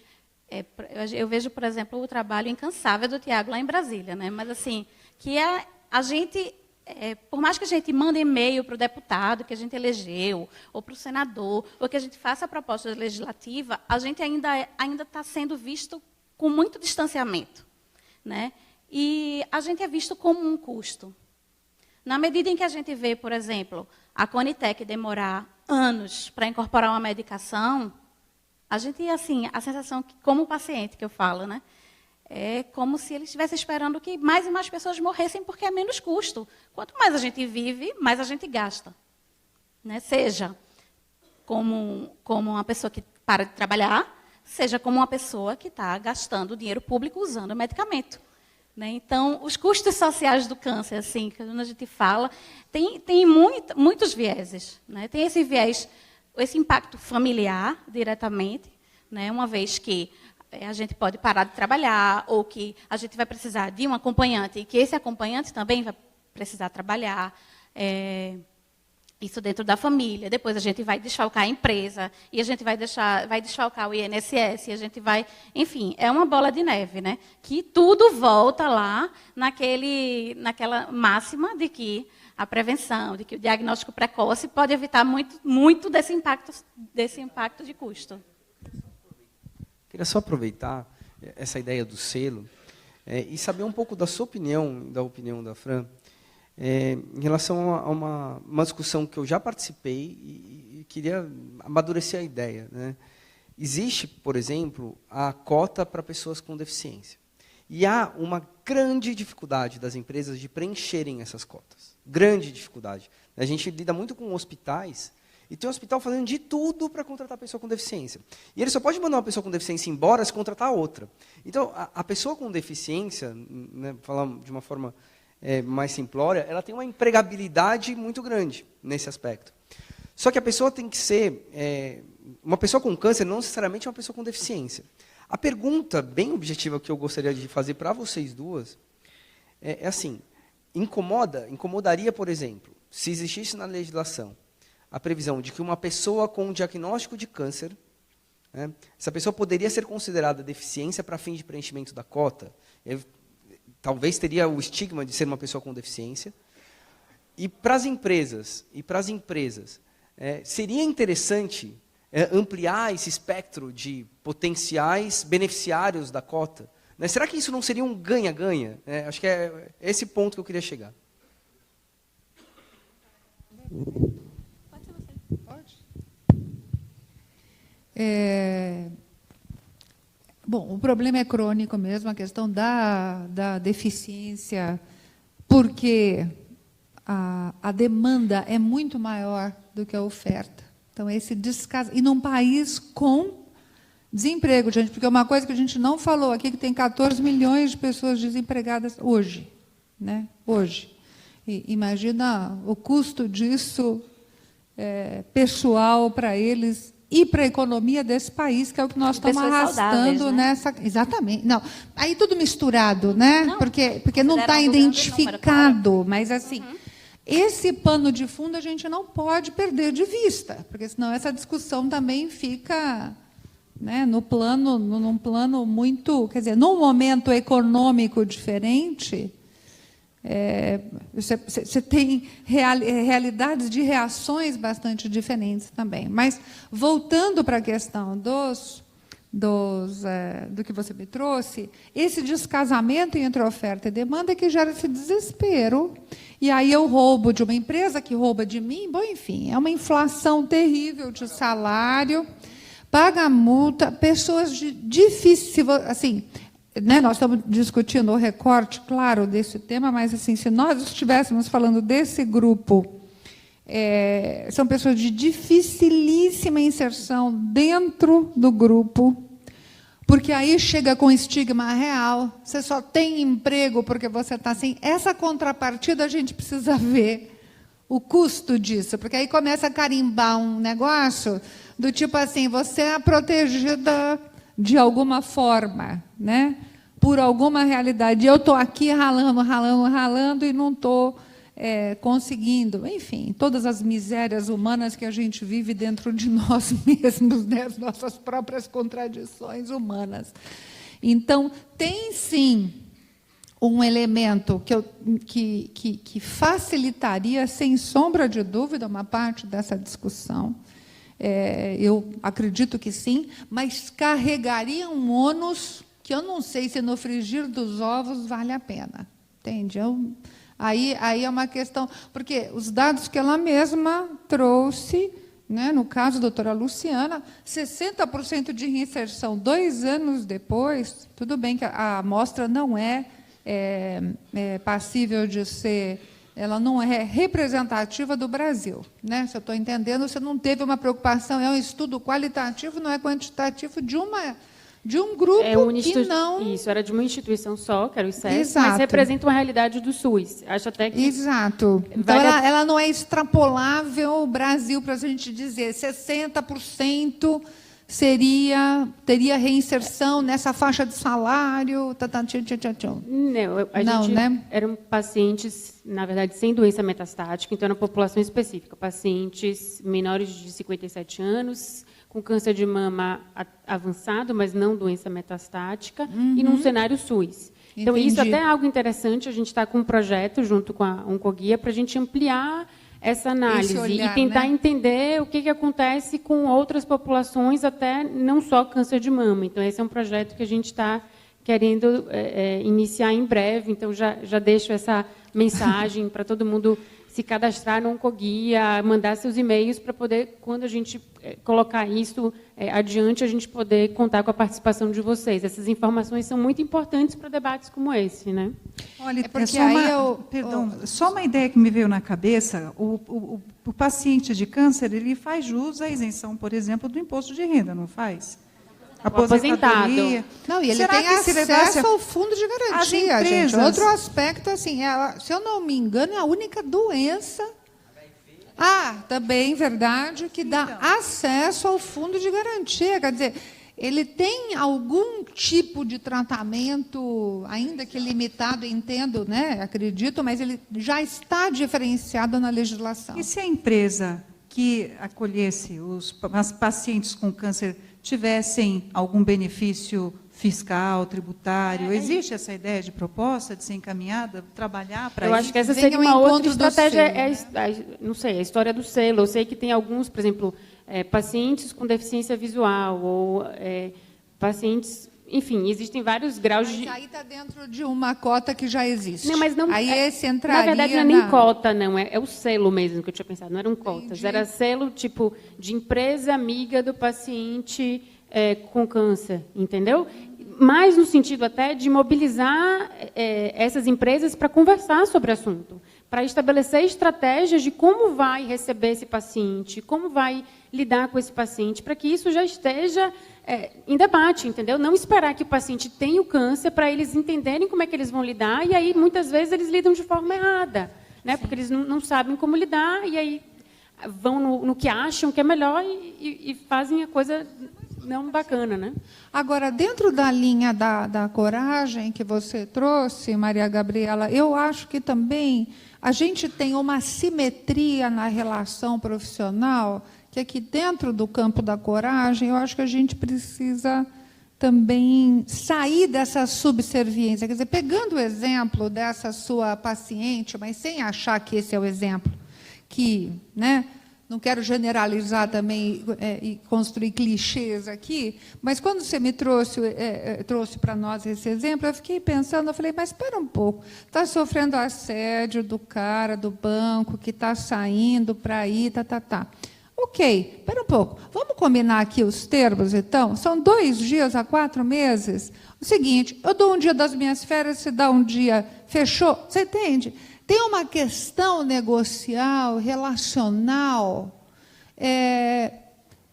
eu vejo, por exemplo, o trabalho incansável do Tiago lá em Brasília, né? Mas assim, que a gente, por mais que a gente mande e-mail para o deputado que a gente elegeu, ou para o senador, ou que a gente faça a proposta legislativa, a gente ainda está sendo visto com muito distanciamento, né? E a gente é visto como um custo. Na medida em que a gente vê, por exemplo, a Conitec demorar anos para incorporar uma medicação, a gente, assim, a sensação, que, como paciente que eu falo, né, é como se ele estivesse esperando que mais e mais pessoas morressem porque é menos custo. Quanto mais a gente vive, mais a gente gasta. Né? Seja como uma pessoa que para de trabalhar, seja como uma pessoa que está gastando dinheiro público usando medicamento. Né? Então, os custos sociais do câncer, assim, quando a gente fala, tem muitos vieses. Né? Tem esse viés, esse impacto familiar, diretamente, né? Uma vez que a gente pode parar de trabalhar, ou que a gente vai precisar de um acompanhante, e que esse acompanhante também vai precisar trabalhar, isso dentro da família. Depois a gente vai desfalcar a empresa, e a gente vai desfalcar o INSS, e a gente vai... Enfim, é uma bola de neve, né? Que tudo volta lá naquela máxima de que a prevenção, de que o diagnóstico precoce pode evitar muito desse impacto de custo. Queria só aproveitar essa ideia do selo e saber um pouco da sua opinião, da opinião da Fran, em relação a uma discussão que eu já participei e queria amadurecer a ideia. Né? Existe, por exemplo, a cota para pessoas com deficiência. E há uma grande dificuldade das empresas de preencherem essas cotas. Grande dificuldade. A gente lida muito com hospitais, e tem um hospital fazendo de tudo para contratar pessoa com deficiência. E ele só pode mandar uma pessoa com deficiência embora se contratar outra. Então, a pessoa com deficiência, né, falar de uma forma mais simplória, ela tem uma empregabilidade muito grande nesse aspecto. Só que a pessoa tem que ser... uma pessoa com câncer não necessariamente é uma pessoa com deficiência. A pergunta bem objetiva que eu gostaria de fazer para vocês duas é assim, incomodaria, por exemplo, se existisse na legislação a previsão de que uma pessoa com um diagnóstico de câncer, né, essa pessoa poderia ser considerada deficiência para fim de preenchimento da cota? talvez teria o estigma de ser uma pessoa com deficiência. E para as empresas, seria interessante ampliar esse espectro de potenciais beneficiários da cota. Né? Será que isso não seria um ganha-ganha? Acho que é esse ponto que eu queria chegar. Pode ser você. Pode. Bom, o problema é crônico mesmo, a questão da deficiência, porque a demanda é muito maior do que a oferta. Então, esse descaso... E num país com desemprego, gente, porque uma coisa que a gente não falou aqui, que tem 14 milhões de pessoas desempregadas hoje. Né? Hoje. E imagina o custo disso pessoal para eles e para a economia desse país, que é o que nós estamos arrastando, né? Nessa... Exatamente. Não, aí tudo misturado, né? Não, porque não está identificado, mas assim... Esse pano de fundo a gente não pode perder de vista, porque senão essa discussão também fica, né, num plano muito, quer dizer, num momento econômico diferente, você tem realidades de reações bastante diferentes também. Mas voltando para a questão do que você me trouxe, esse descasamento entre oferta e demanda que gera esse desespero. E aí eu roubo de uma empresa que rouba de mim. Bom, enfim, é uma inflação terrível de salário, paga multa, pessoas de difícil... Assim, né, nós estamos discutindo o recorte, claro, desse tema, mas assim, se nós estivéssemos falando desse grupo, são pessoas de dificilíssima inserção dentro do grupo, porque aí chega com estigma real, você só tem emprego porque você está assim. Essa contrapartida a gente precisa ver o custo disso, porque aí começa a carimbar um negócio do tipo assim, você é protegida de alguma forma, né? Por alguma realidade. Eu estou aqui ralando e não estou conseguindo. Enfim, todas as misérias humanas que a gente vive dentro de nós mesmos, né? As nossas próprias contradições humanas. Então, tem, sim, um elemento que facilitaria, sem sombra de dúvida, uma parte dessa discussão. Eu acredito que sim, mas carregaria um ônus que eu não sei se no frigir dos ovos vale a pena. Entende? Aí é uma questão... Porque os dados que ela mesma trouxe, né, no caso da doutora Luciana, 60% de reinserção 2 anos depois, tudo bem que a amostra não é passível de ser... Ela não é representativa do Brasil. Né? Se eu estou entendendo, você não teve uma preocupação, é um estudo qualitativo, não é quantitativo de um grupo que não... Isso, era de uma instituição só, que era o ICES, Exato. Mas representa uma realidade do SUS. Acho até que... Exato. Então, ela não é extrapolável ao Brasil para a gente dizer 60% teria reinserção nessa faixa de salário. Não, né? Eram pacientes, na verdade, sem doença metastática, então era uma população específica, pacientes menores de 57 anos, com câncer de mama avançado, mas não doença metastática, e num cenário SUS. Então, Entendi. isso até é algo interessante, a gente está com um projeto junto com a Oncoguia para a gente ampliar essa análise olhar, e tentar né? entender o que acontece com outras populações, até não só câncer de mama. Então, esse é um projeto que a gente está querendo iniciar em breve, então já deixo essa mensagem para todo mundo se cadastrar no Oncoguia, mandar seus e-mails para poder, quando a gente colocar isso adiante, a gente poder contar com a participação de vocês. Essas informações são muito importantes para debates como esse, né? Olha, porque só aí só uma ideia que me veio na cabeça, o paciente de câncer, ele faz jus à isenção, por exemplo, do imposto de renda, não faz? Aposentado. Não, e ele Será tem que se acesso levasse ao fundo de garantia, as empresas... gente. Outro aspecto, assim, se eu não me engano, é a única doença... também, verdade, que dá acesso ao fundo de garantia. Quer dizer, ele tem algum tipo de tratamento, ainda que limitado, entendo, né, acredito, mas ele já está diferenciado na legislação. E se a empresa que acolhesse os pacientes com câncer tivessem algum benefício fiscal, tributário. Existe essa ideia de proposta de ser encaminhada, trabalhar para isso? Eu acho que essa seria uma outra estratégia, não sei, a história do selo. Eu sei que tem alguns, por exemplo, pacientes com deficiência visual, ou pacientes, enfim, existem vários graus de... Mas aí está dentro de uma cota que já existe. Não, mas não, aí esse entraria na verdade, não é nem cota, não. É o selo mesmo que eu tinha pensado. Não eram cotas. Entendi. Era selo tipo de empresa amiga do paciente com câncer, entendeu? Mais no sentido até de mobilizar essas empresas para conversar sobre o assunto, para estabelecer estratégias de como vai receber esse paciente, como vai lidar com esse paciente, para que isso já esteja em debate, entendeu? Não esperar que o paciente tenha o câncer para eles entenderem como é que eles vão lidar, e aí, muitas vezes, eles lidam de forma errada, né? Porque eles não sabem como lidar, e aí vão no que acham que é melhor e fazem a coisa não bacana, né? Agora, dentro da linha da coragem que você trouxe, Maria Gabriela, eu acho que também a gente tem uma simetria na relação profissional, que aqui dentro do campo da coragem, eu acho que a gente precisa também sair dessa subserviência. Quer dizer, pegando o exemplo dessa sua paciente, mas sem achar que esse é o exemplo, que, né, não quero generalizar também e construir clichês aqui, mas quando você me trouxe para nós esse exemplo, eu fiquei pensando, eu falei, mas espera um pouco, está sofrendo assédio do cara do banco, que está saindo para ir, tá. Ok, espera um pouco, vamos combinar aqui os termos, então? São 2 dias a 4 meses? O seguinte, eu dou um dia das minhas férias, você dá um dia, fechou? Você entende? Tem uma questão negocial, relacional,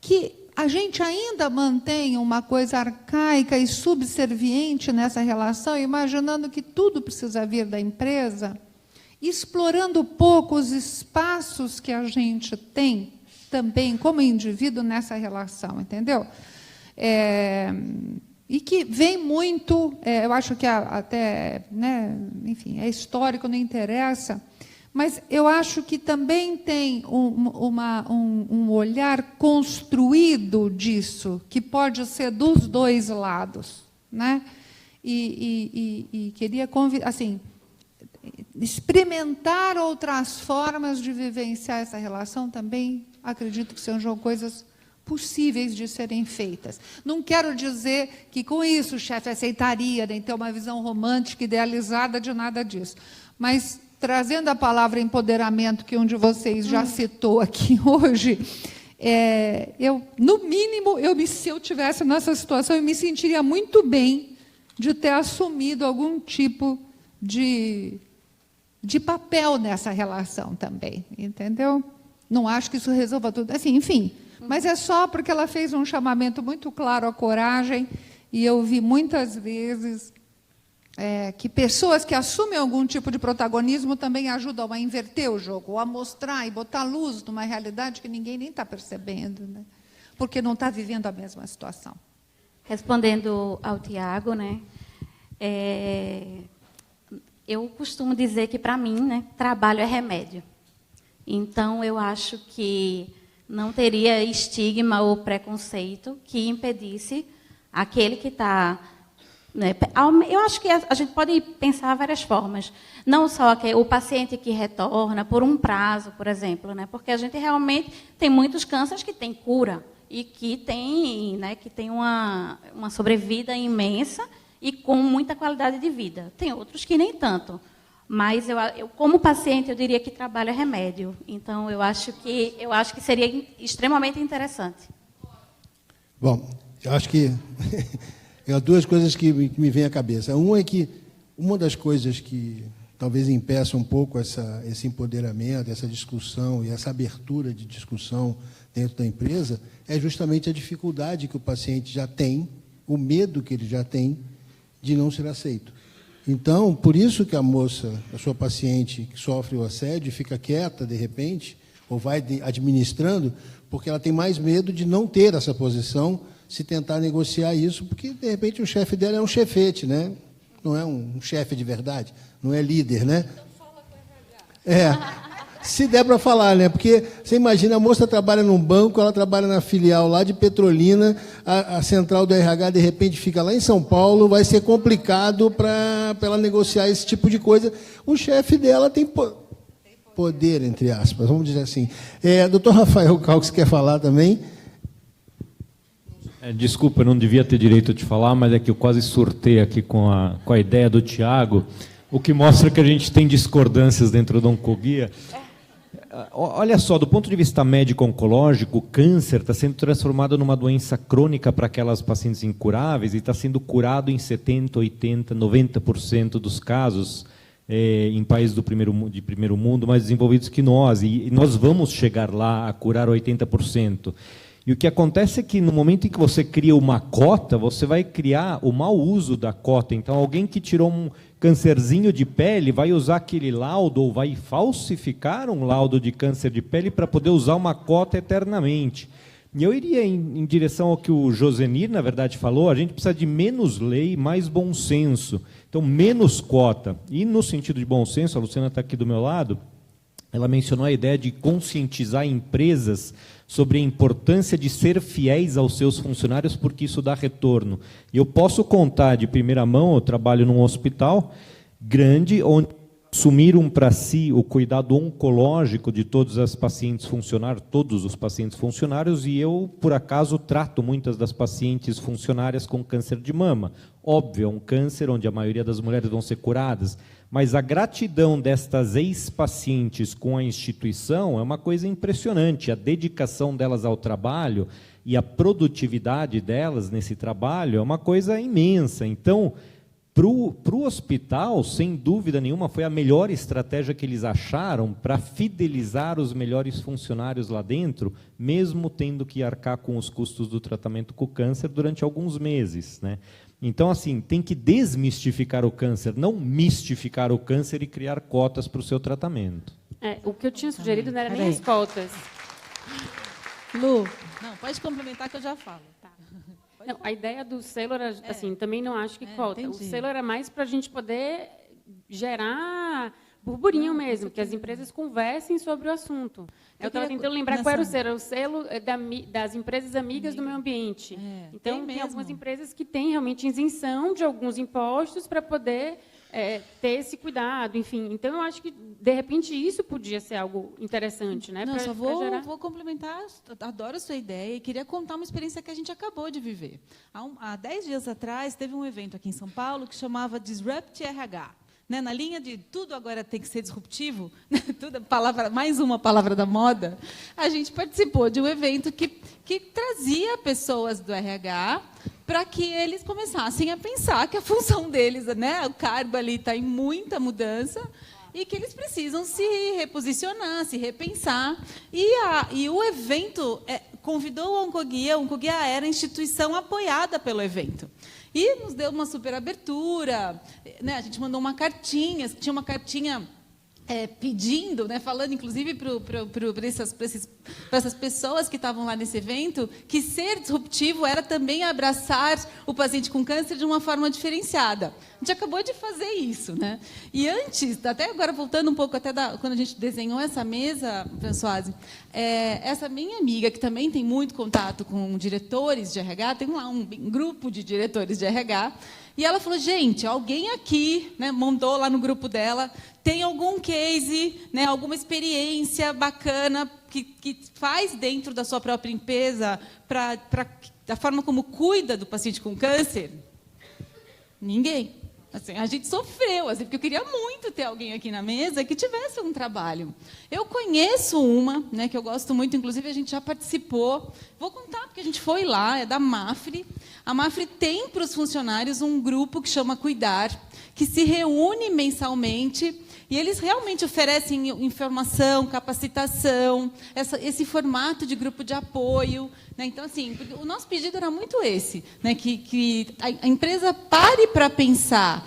que a gente ainda mantém uma coisa arcaica e subserviente nessa relação, imaginando que tudo precisa vir da empresa, explorando pouco os espaços que a gente tem também como indivíduo nessa relação, entendeu? E que vem muito, eu acho que até, né, enfim, é histórico, não interessa, mas eu acho que também tem um olhar construído disso, que pode ser dos 2 lados, né? E queria assim, experimentar outras formas de vivenciar essa relação também, acredito que sejam coisas possíveis de serem feitas. Não quero dizer que, com isso, o chefe aceitaria, nem ter uma visão romântica, idealizada de nada disso. Mas, trazendo a palavra empoderamento, que um de vocês já citou aqui hoje, no mínimo, se eu estivesse nessa situação, eu me sentiria muito bem de ter assumido algum tipo de papel nessa relação também, entendeu? Não acho que isso resolva tudo. Assim, enfim, mas é só porque ela fez um chamamento muito claro à coragem, e eu vi muitas vezes que pessoas que assumem algum tipo de protagonismo também ajudam a inverter o jogo, ou a mostrar e botar luz numa realidade que ninguém nem está percebendo, né? Porque não está vivendo a mesma situação. Respondendo ao Tiago, né, eu costumo dizer que, para mim, né, trabalho é remédio. Então, eu acho que não teria estigma ou preconceito que impedisse aquele que está... Né, eu acho que a gente pode pensar várias formas. Não só o paciente que retorna por um prazo, por exemplo, né, porque a gente realmente tem muitos cânceres que têm cura e que tem, né, uma sobrevida imensa e com muita qualidade de vida. Tem outros que nem tanto. Mas eu como paciente, eu diria que trabalho é remédio. Então, eu acho que seria extremamente interessante. Bom, eu acho que há 2 coisas que me vêm à cabeça. Uma é que uma das coisas que talvez impeça um pouco esse empoderamento, essa discussão e essa abertura de discussão dentro da empresa é justamente a dificuldade que o paciente já tem, o medo que ele já tem de não ser aceito. Então, por isso que a sua paciente que sofre o assédio, fica quieta, de repente, ou vai administrando, porque ela tem mais medo de não ter essa posição, se tentar negociar isso, porque, de repente, o chefe dela é um chefete, né? Não é um chefe de verdade, não é líder, né? Se der para falar, né? Porque você imagina, a moça trabalha num banco, ela trabalha na filial lá de Petrolina, a central do RH, de repente, fica lá em São Paulo, vai ser complicado para ela negociar esse tipo de coisa. O chefe dela tem poder, entre aspas, vamos dizer assim. Doutor Rafael Calques quer falar também? Desculpa, eu não devia ter direito de falar, mas é que eu quase surtei aqui com a ideia do Tiago, o que mostra que a gente tem discordâncias dentro do Oncoguia. Olha só, do ponto de vista médico-oncológico, o câncer está sendo transformado numa doença crônica para aquelas pacientes incuráveis e está sendo curado em 70%, 80%, 90% dos casos em países de primeiro mundo mais desenvolvidos que nós. E nós vamos chegar lá a curar 80%. E o que acontece é que, no momento em que você cria uma cota, você vai criar o mau uso da cota. Então, alguém que tirou um câncerzinho de pele vai usar aquele laudo ou vai falsificar um laudo de câncer de pele para poder usar uma cota eternamente. E eu iria em direção ao que o Josenir, na verdade, falou, a gente precisa de menos lei, mais bom senso. Então, menos cota. E, no sentido de bom senso, a Luciana está aqui do meu lado, ela mencionou a ideia de conscientizar empresas sobre a importância de ser fiéis aos seus funcionários, porque isso dá retorno. E eu posso contar de primeira mão, eu trabalho num hospital grande, onde assumiram para si o cuidado oncológico de todos os pacientes funcionários, e eu, por acaso, trato muitas das pacientes funcionárias com câncer de mama. Óbvio, é um câncer onde a maioria das mulheres vão ser curadas, mas a gratidão destas ex-pacientes com a instituição é uma coisa impressionante. A dedicação delas ao trabalho e a produtividade delas nesse trabalho é uma coisa imensa. Então, para o hospital, sem dúvida nenhuma, foi a melhor estratégia que eles acharam para fidelizar os melhores funcionários lá dentro, mesmo tendo que arcar com os custos do tratamento com o câncer durante alguns meses, né? Então, assim, tem que desmistificar o câncer, não mistificar o câncer e criar cotas para o seu tratamento. O que eu tinha sugerido não era nem as cotas. Lu, não, pode complementar que eu já falo. Tá. Não, a ideia do selo era, assim, também não acho que cota. Entendi. O selo era mais para a gente poder gerar burburinho mesmo, que as empresas conversem sobre o assunto. Eu estava tentando lembrar qual era o selo. O selo das empresas amigas do meio ambiente. Então, tem algumas empresas que têm realmente isenção de alguns impostos para poder ter esse cuidado, enfim. Então, eu acho que, de repente, isso podia ser algo interessante, né? Não, só vou complementar, adoro a sua ideia, e queria contar uma experiência que a gente acabou de viver. Há 10 dias atrás, teve um evento aqui em São Paulo que chamava Disrupt RH. Né, na linha de tudo agora tem que ser disruptivo, né, mais uma palavra da moda, a gente participou de um evento que trazia pessoas do RH para que eles começassem a pensar que a função deles, né, o cargo ali está em muita mudança e que eles precisam se reposicionar, se repensar. E o evento convidou o Oncoguia. O Oncoguia era a instituição apoiada pelo evento. E nos deu uma super abertura, né? A gente mandou uma cartinha, tinha uma cartinha pedindo, né, falando, inclusive, para essas pessoas que estavam lá nesse evento, que ser disruptivo era também abraçar o paciente com câncer de uma forma diferenciada. A gente acabou de fazer isso, né? E antes, até agora, voltando um pouco até quando a gente desenhou essa mesa, Françoise, essa minha amiga, que também tem muito contato com diretores de RH, tem lá um grupo de diretores de RH, e ela falou, gente, alguém aqui, né, mandou lá no grupo dela, tem algum case, né, alguma experiência bacana que faz dentro da sua própria empresa da forma como cuida do paciente com câncer? Ninguém. Assim, a gente sofreu, assim, porque eu queria muito ter alguém aqui na mesa que tivesse um trabalho. Eu conheço uma, né, que eu gosto muito, inclusive a gente já participou. Vou contar, porque a gente foi lá, é da Mafre. A Mafre tem para os funcionários um grupo que chama Cuidar, que se reúne mensalmente, e eles realmente oferecem informação, capacitação, esse formato de grupo de apoio. Né? Então, assim, o nosso pedido era muito esse, né? Que a empresa pare para pensar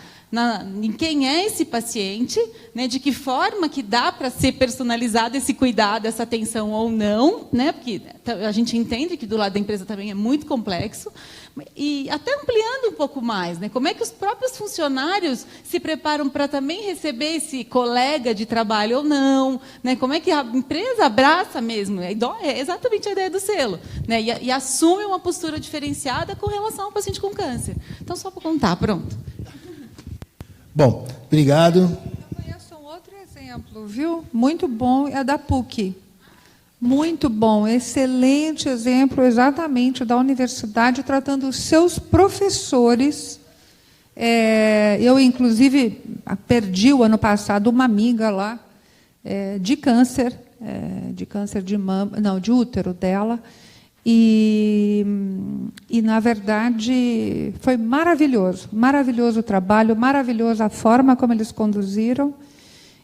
em quem é esse paciente, né, de que forma que dá para ser personalizado esse cuidado, essa atenção ou não, né, porque a gente entende que do lado da empresa também é muito complexo, e até ampliando um pouco mais, né, como é que os próprios funcionários se preparam para também receber esse colega de trabalho ou não, né, como é que a empresa abraça mesmo, é exatamente a ideia do selo, né, e assume uma postura diferenciada com relação ao paciente com câncer. Então, só para contar, pronto. Bom, obrigado. Eu conheço um outro exemplo, viu? Muito bom, é da PUC. Muito bom, excelente exemplo, exatamente, da universidade, tratando os seus professores. Eu, inclusive, perdi o ano passado uma amiga lá, de câncer de mama, não, de útero dela, e, na verdade, foi maravilhoso o trabalho, maravilhosa a forma como eles conduziram.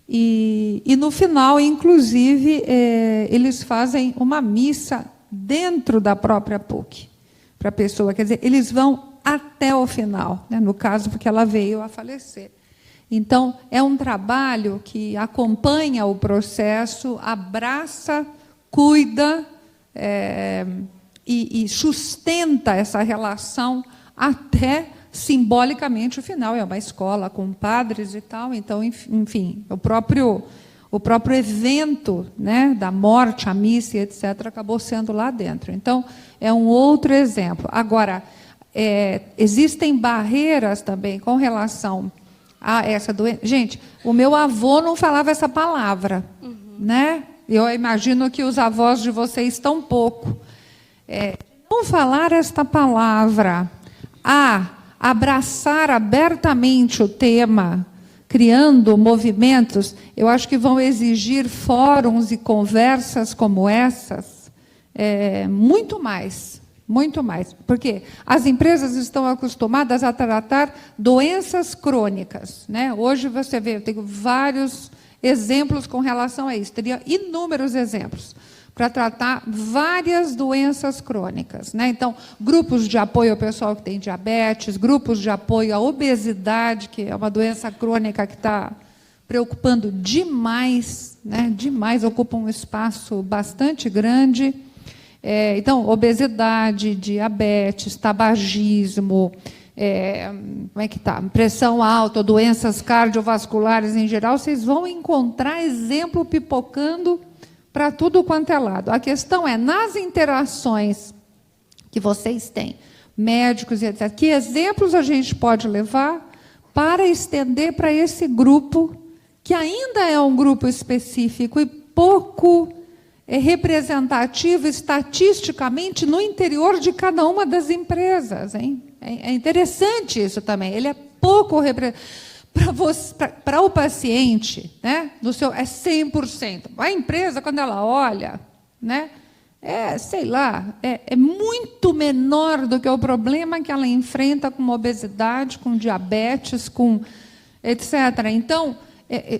E no final, inclusive, eles fazem uma missa dentro da própria PUC para a pessoa. Quer dizer, eles vão até o final, né, no caso, porque ela veio a falecer. Então, é um trabalho que acompanha o processo, abraça, cuida, e sustenta essa relação até simbolicamente o final. É uma escola com padres e tal, então, enfim, o próprio evento, né, da morte, a missa, etc., acabou sendo lá dentro. Então, é um outro exemplo. Agora, existem barreiras também com relação a essa doença. Gente, o meu avô não falava essa palavra, né? Eu imagino que os avós de vocês tampouco. Não falar esta palavra, abraçar abertamente o tema, criando movimentos, eu acho que vão exigir fóruns e conversas como essas, muito mais, porque as empresas estão acostumadas a tratar doenças crônicas, né? Hoje você vê, eu tenho vários exemplos com relação a isso, teria inúmeros exemplos para tratar várias doenças crônicas, né? Então, grupos de apoio ao pessoal que tem diabetes, grupos de apoio à obesidade, que é uma doença crônica que está preocupando demais, né? Demais, ocupa um espaço bastante grande. Então, obesidade, diabetes, tabagismo, como é que está? Pressão alta, doenças cardiovasculares em geral, vocês vão encontrar exemplo pipocando para tudo quanto é lado. A questão é, nas interações que vocês têm, médicos e etc., que exemplos a gente pode levar para estender para esse grupo, que ainda é um grupo específico e pouco representativo estatisticamente no interior de cada uma das empresas, hein? É interessante isso também. Ele é pouco para o paciente, né? No seu, é 100%. A empresa, quando ela olha, né? Sei lá, é muito menor do que o problema que ela enfrenta com obesidade, com diabetes, com etc. Então,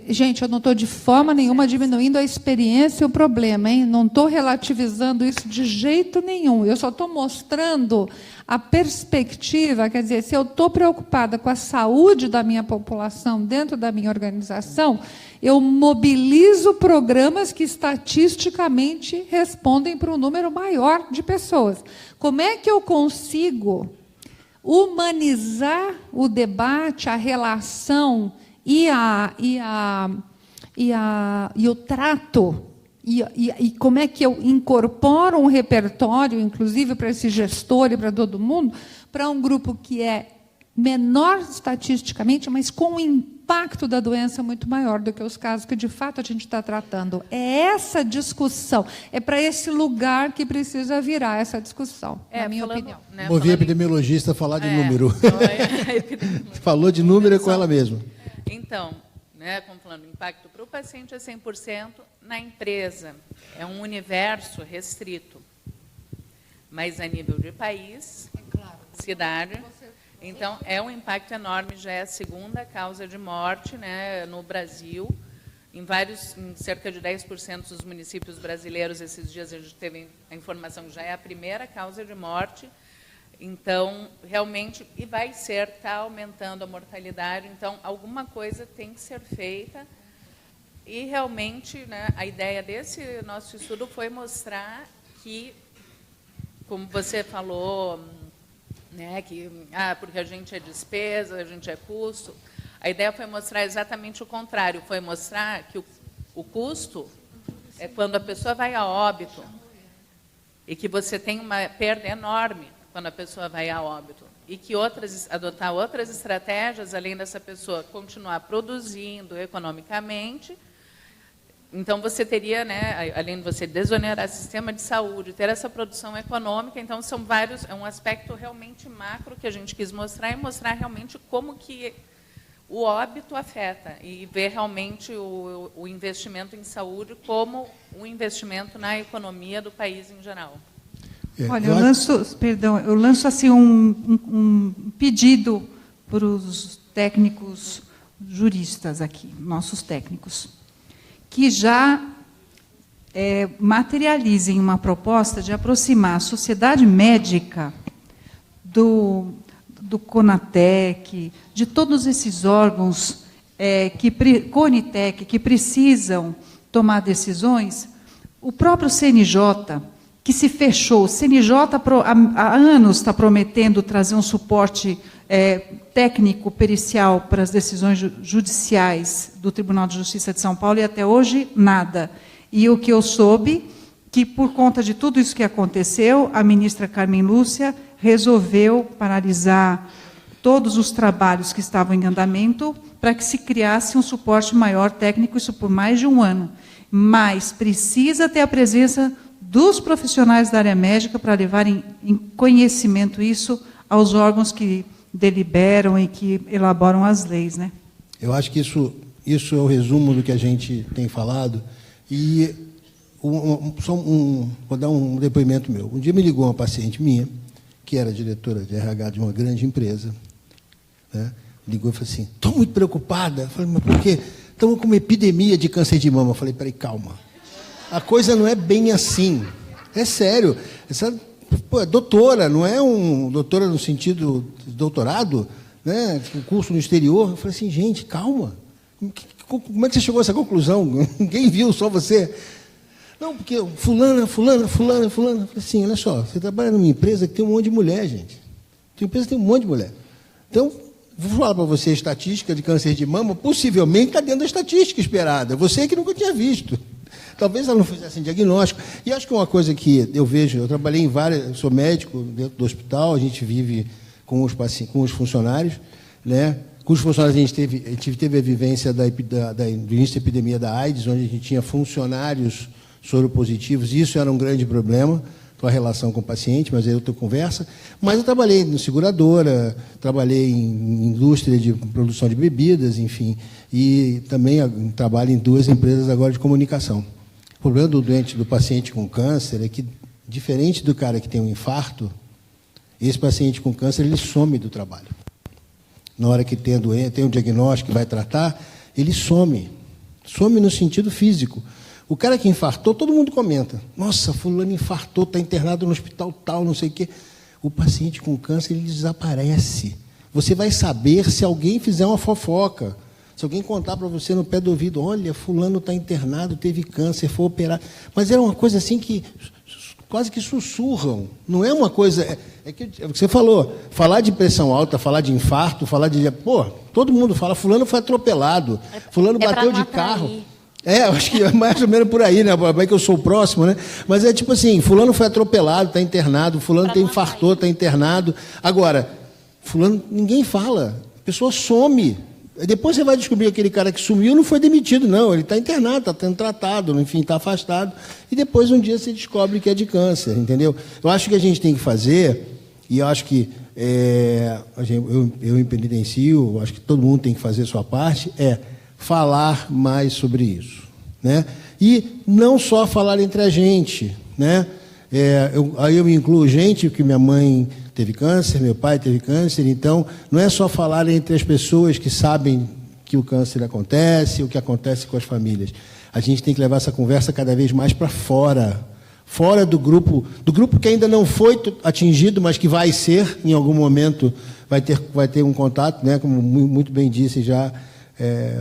gente, eu não estou de forma nenhuma diminuindo a experiência e o problema, hein? Não estou relativizando isso de jeito nenhum. Eu só estou mostrando a perspectiva, quer dizer, se eu estou preocupada com a saúde da minha população dentro da minha organização, eu mobilizo programas que estatisticamente respondem para um número maior de pessoas. Como é que eu consigo humanizar o debate, a relação e o trato, e como é que eu incorporo um repertório, inclusive para esse gestor e para todo mundo, para um grupo que é menor estatisticamente, mas com um impacto da doença muito maior do que os casos que, de fato, a gente está tratando. É essa discussão, é para esse lugar que precisa virar essa discussão, na minha opinião. Né, ouvi a epidemiologista falar de número. Falou de número é com ela mesma. Então, né, como falando, o impacto para o paciente é 100%, na empresa é um universo restrito, mas a nível de país, cidade, então é um impacto enorme, já é a segunda causa de morte, né, no Brasil, em cerca de 10% dos municípios brasileiros, esses dias a gente teve a informação que já é a primeira causa de morte. Então, realmente, e vai ser, está aumentando a mortalidade, então alguma coisa tem que ser feita. E realmente, né, a ideia desse nosso estudo foi mostrar que, como você falou, né, que porque a gente é despesa, a gente é custo, a ideia foi mostrar exatamente o contrário, foi mostrar que o custo é quando a pessoa vai a óbito e que você tem uma perda enorme quando a pessoa vai a óbito, e que adotar outras estratégias, além dessa pessoa continuar produzindo economicamente. Então, você teria, né, além de você desonerar o sistema de saúde, ter essa produção econômica, então são vários, é um aspecto realmente macro que a gente quis mostrar, e mostrar realmente como que o óbito afeta, e ver realmente o investimento em saúde como um investimento na economia do país em geral. Olha, eu lanço assim um pedido para os técnicos juristas aqui, nossos técnicos, que já materializem uma proposta de aproximar a sociedade médica do CONATEC, de todos esses órgãos, CONITEC, que precisam tomar decisões. O próprio CNJ, que se fechou, o CNJ há anos está prometendo trazer um suporte técnico, pericial para as decisões judiciais do Tribunal de Justiça de São Paulo, e até hoje nada. E o que eu soube, que por conta de tudo isso que aconteceu, a ministra Carmen Lúcia resolveu paralisar todos os trabalhos que estavam em andamento para que se criasse um suporte maior técnico, isso por mais de um ano. Mas precisa ter a presença dos profissionais da área médica para levarem em conhecimento isso aos órgãos que deliberam e que elaboram as leis, né? Eu acho que isso é o resumo do que a gente tem falado. E vou dar um depoimento meu. Um dia me ligou uma paciente minha, que era diretora de RH de uma grande empresa, né? Ligou e falou assim: estou muito preocupada. Eu falei: mas por quê? Estamos com uma epidemia de câncer de mama. Eu falei: peraí, calma. A coisa não é bem assim. É sério. Essa doutora, não é doutora no sentido de doutorado, né? Um curso no exterior. Eu falei assim: gente, calma. Como é que você chegou a essa conclusão? Ninguém viu, só você. Não, porque fulana. Eu falei assim: olha só, você trabalha numa empresa que tem um monte de mulher, gente. Tua empresa tem um monte de mulher. Então, vou falar para você, a estatística de câncer de mama, possivelmente está dentro da estatística esperada. Você que nunca tinha visto. Talvez ela não fizesse diagnóstico. E acho que uma coisa que eu vejo, eu trabalhei em várias, sou médico dentro do hospital, a gente vive com os funcionários, né? Com os funcionários a gente teve a vivência do início da epidemia da AIDS, onde a gente tinha funcionários soropositivos, e isso era um grande problema com a relação com o paciente, mas aí eu estou conversa. Mas eu trabalhei em seguradora, trabalhei em indústria de produção de bebidas, enfim, e também trabalho em 2 empresas agora de comunicação. O problema do paciente com câncer é que, diferente do cara que tem um infarto, esse paciente com câncer ele some do trabalho. Na hora que tem um diagnóstico que vai tratar, ele some. Some no sentido físico. O cara que infartou, todo mundo comenta: nossa, fulano infartou, está internado no hospital tal, não sei o quê. O paciente com câncer, ele desaparece. Você vai saber se alguém fizer uma fofoca. Se alguém contar para você no pé do ouvido: olha, fulano está internado, teve câncer, foi operado. Mas era uma coisa assim que quase que sussurram. Não é uma coisa... É que você falou, falar de pressão alta, falar de infarto, falar de... Pô, todo mundo fala: fulano foi atropelado, fulano bateu de carro. Eu acho que é mais ou menos por aí, né? Vai que eu sou o próximo, né? Mas é tipo assim: fulano foi atropelado, está internado, fulano infartou, está internado. Agora, fulano, ninguém fala. A pessoa some. Depois você vai descobrir que aquele cara que sumiu não foi demitido, não. Ele está internado, está sendo tratado, enfim, está afastado. E depois, um dia, você descobre que é de câncer, entendeu? Eu acho que a gente tem que fazer, e eu acho que eu penitencio, eu acho que todo mundo tem que fazer a sua parte, falar mais sobre isso, né? E não só falar entre a gente, né? Aí eu me incluo gente, que minha mãe teve câncer, meu pai teve câncer, então não é só falar entre as pessoas que sabem que o câncer acontece, o que acontece com as famílias. A gente tem que levar essa conversa cada vez mais para fora fora do grupo que ainda não foi atingido, mas que vai ser, em algum momento, vai ter um contato, né, como muito bem disse já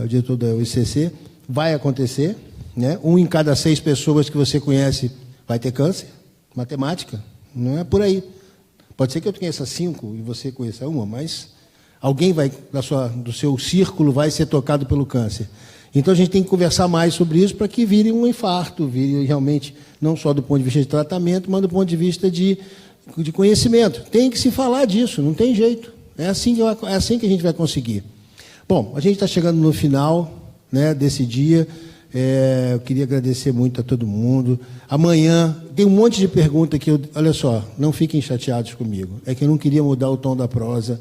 o diretor da UCC, vai acontecer, né? 1 em cada 6 pessoas que você conhece vai ter câncer. Matemática, não é por aí. Pode ser que eu conheça 5 e você conheça 1, mas alguém do seu círculo vai ser tocado pelo câncer. Então, a gente tem que conversar mais sobre isso para que vire um infarto, vire realmente, não só do ponto de vista de tratamento, mas do ponto de vista de conhecimento. Tem que se falar disso, não tem jeito. É assim que a gente vai conseguir. Bom, a gente está chegando no final, né, desse dia. Eu queria agradecer muito a todo mundo. Amanhã, tem um monte de perguntas que olha só, não fiquem chateados comigo. É que eu não queria mudar o tom da prosa.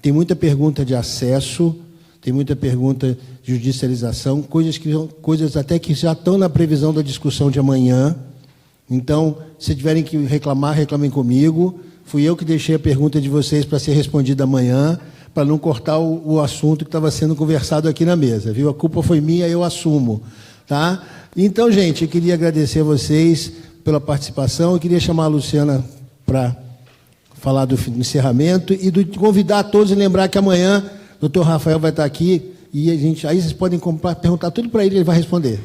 Tem muita pergunta de acesso, tem muita pergunta de judicialização, coisas até que já estão na previsão da discussão de amanhã. Então, se tiverem que reclamar, reclamem comigo. Fui eu que deixei a pergunta de vocês para ser respondida amanhã, para não cortar o assunto que estava sendo conversado aqui na mesa, viu? A culpa foi minha, eu assumo, tá? Então, gente, eu queria agradecer a vocês pela participação. Eu queria chamar a Luciana para falar do encerramento e convidar a todos e lembrar que amanhã o Dr. Rafael vai estar aqui e aí vocês podem perguntar tudo para ele vai responder.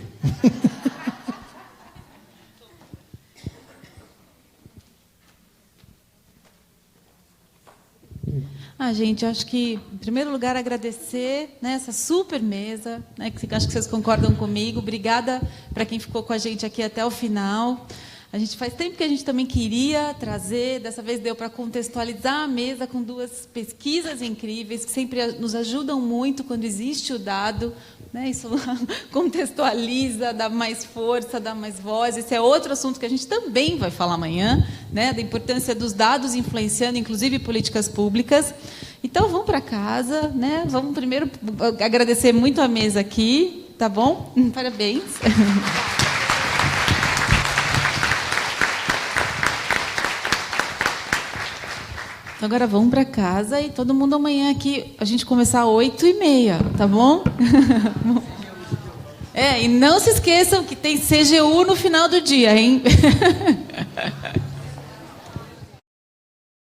Gente, acho que, em primeiro lugar, agradecer, né, essa super mesa, né, que acho que vocês concordam comigo. Obrigada para quem ficou com a gente aqui até o final. A gente faz tempo que a gente também queria trazer, dessa vez deu para contextualizar a mesa com 2 pesquisas incríveis, que sempre nos ajudam muito quando existe o dado, né? Isso contextualiza, dá mais força, dá mais voz. Esse é outro assunto que a gente também vai falar amanhã, né? Da importância dos dados influenciando, inclusive, políticas públicas. Então, vamos para casa, né? Vamos primeiro agradecer muito a mesa aqui, tá bom? Parabéns. Agora vamos para casa e todo mundo amanhã aqui, a gente começar às 8h30, tá bom? E não se esqueçam que tem CGU no final do dia, hein?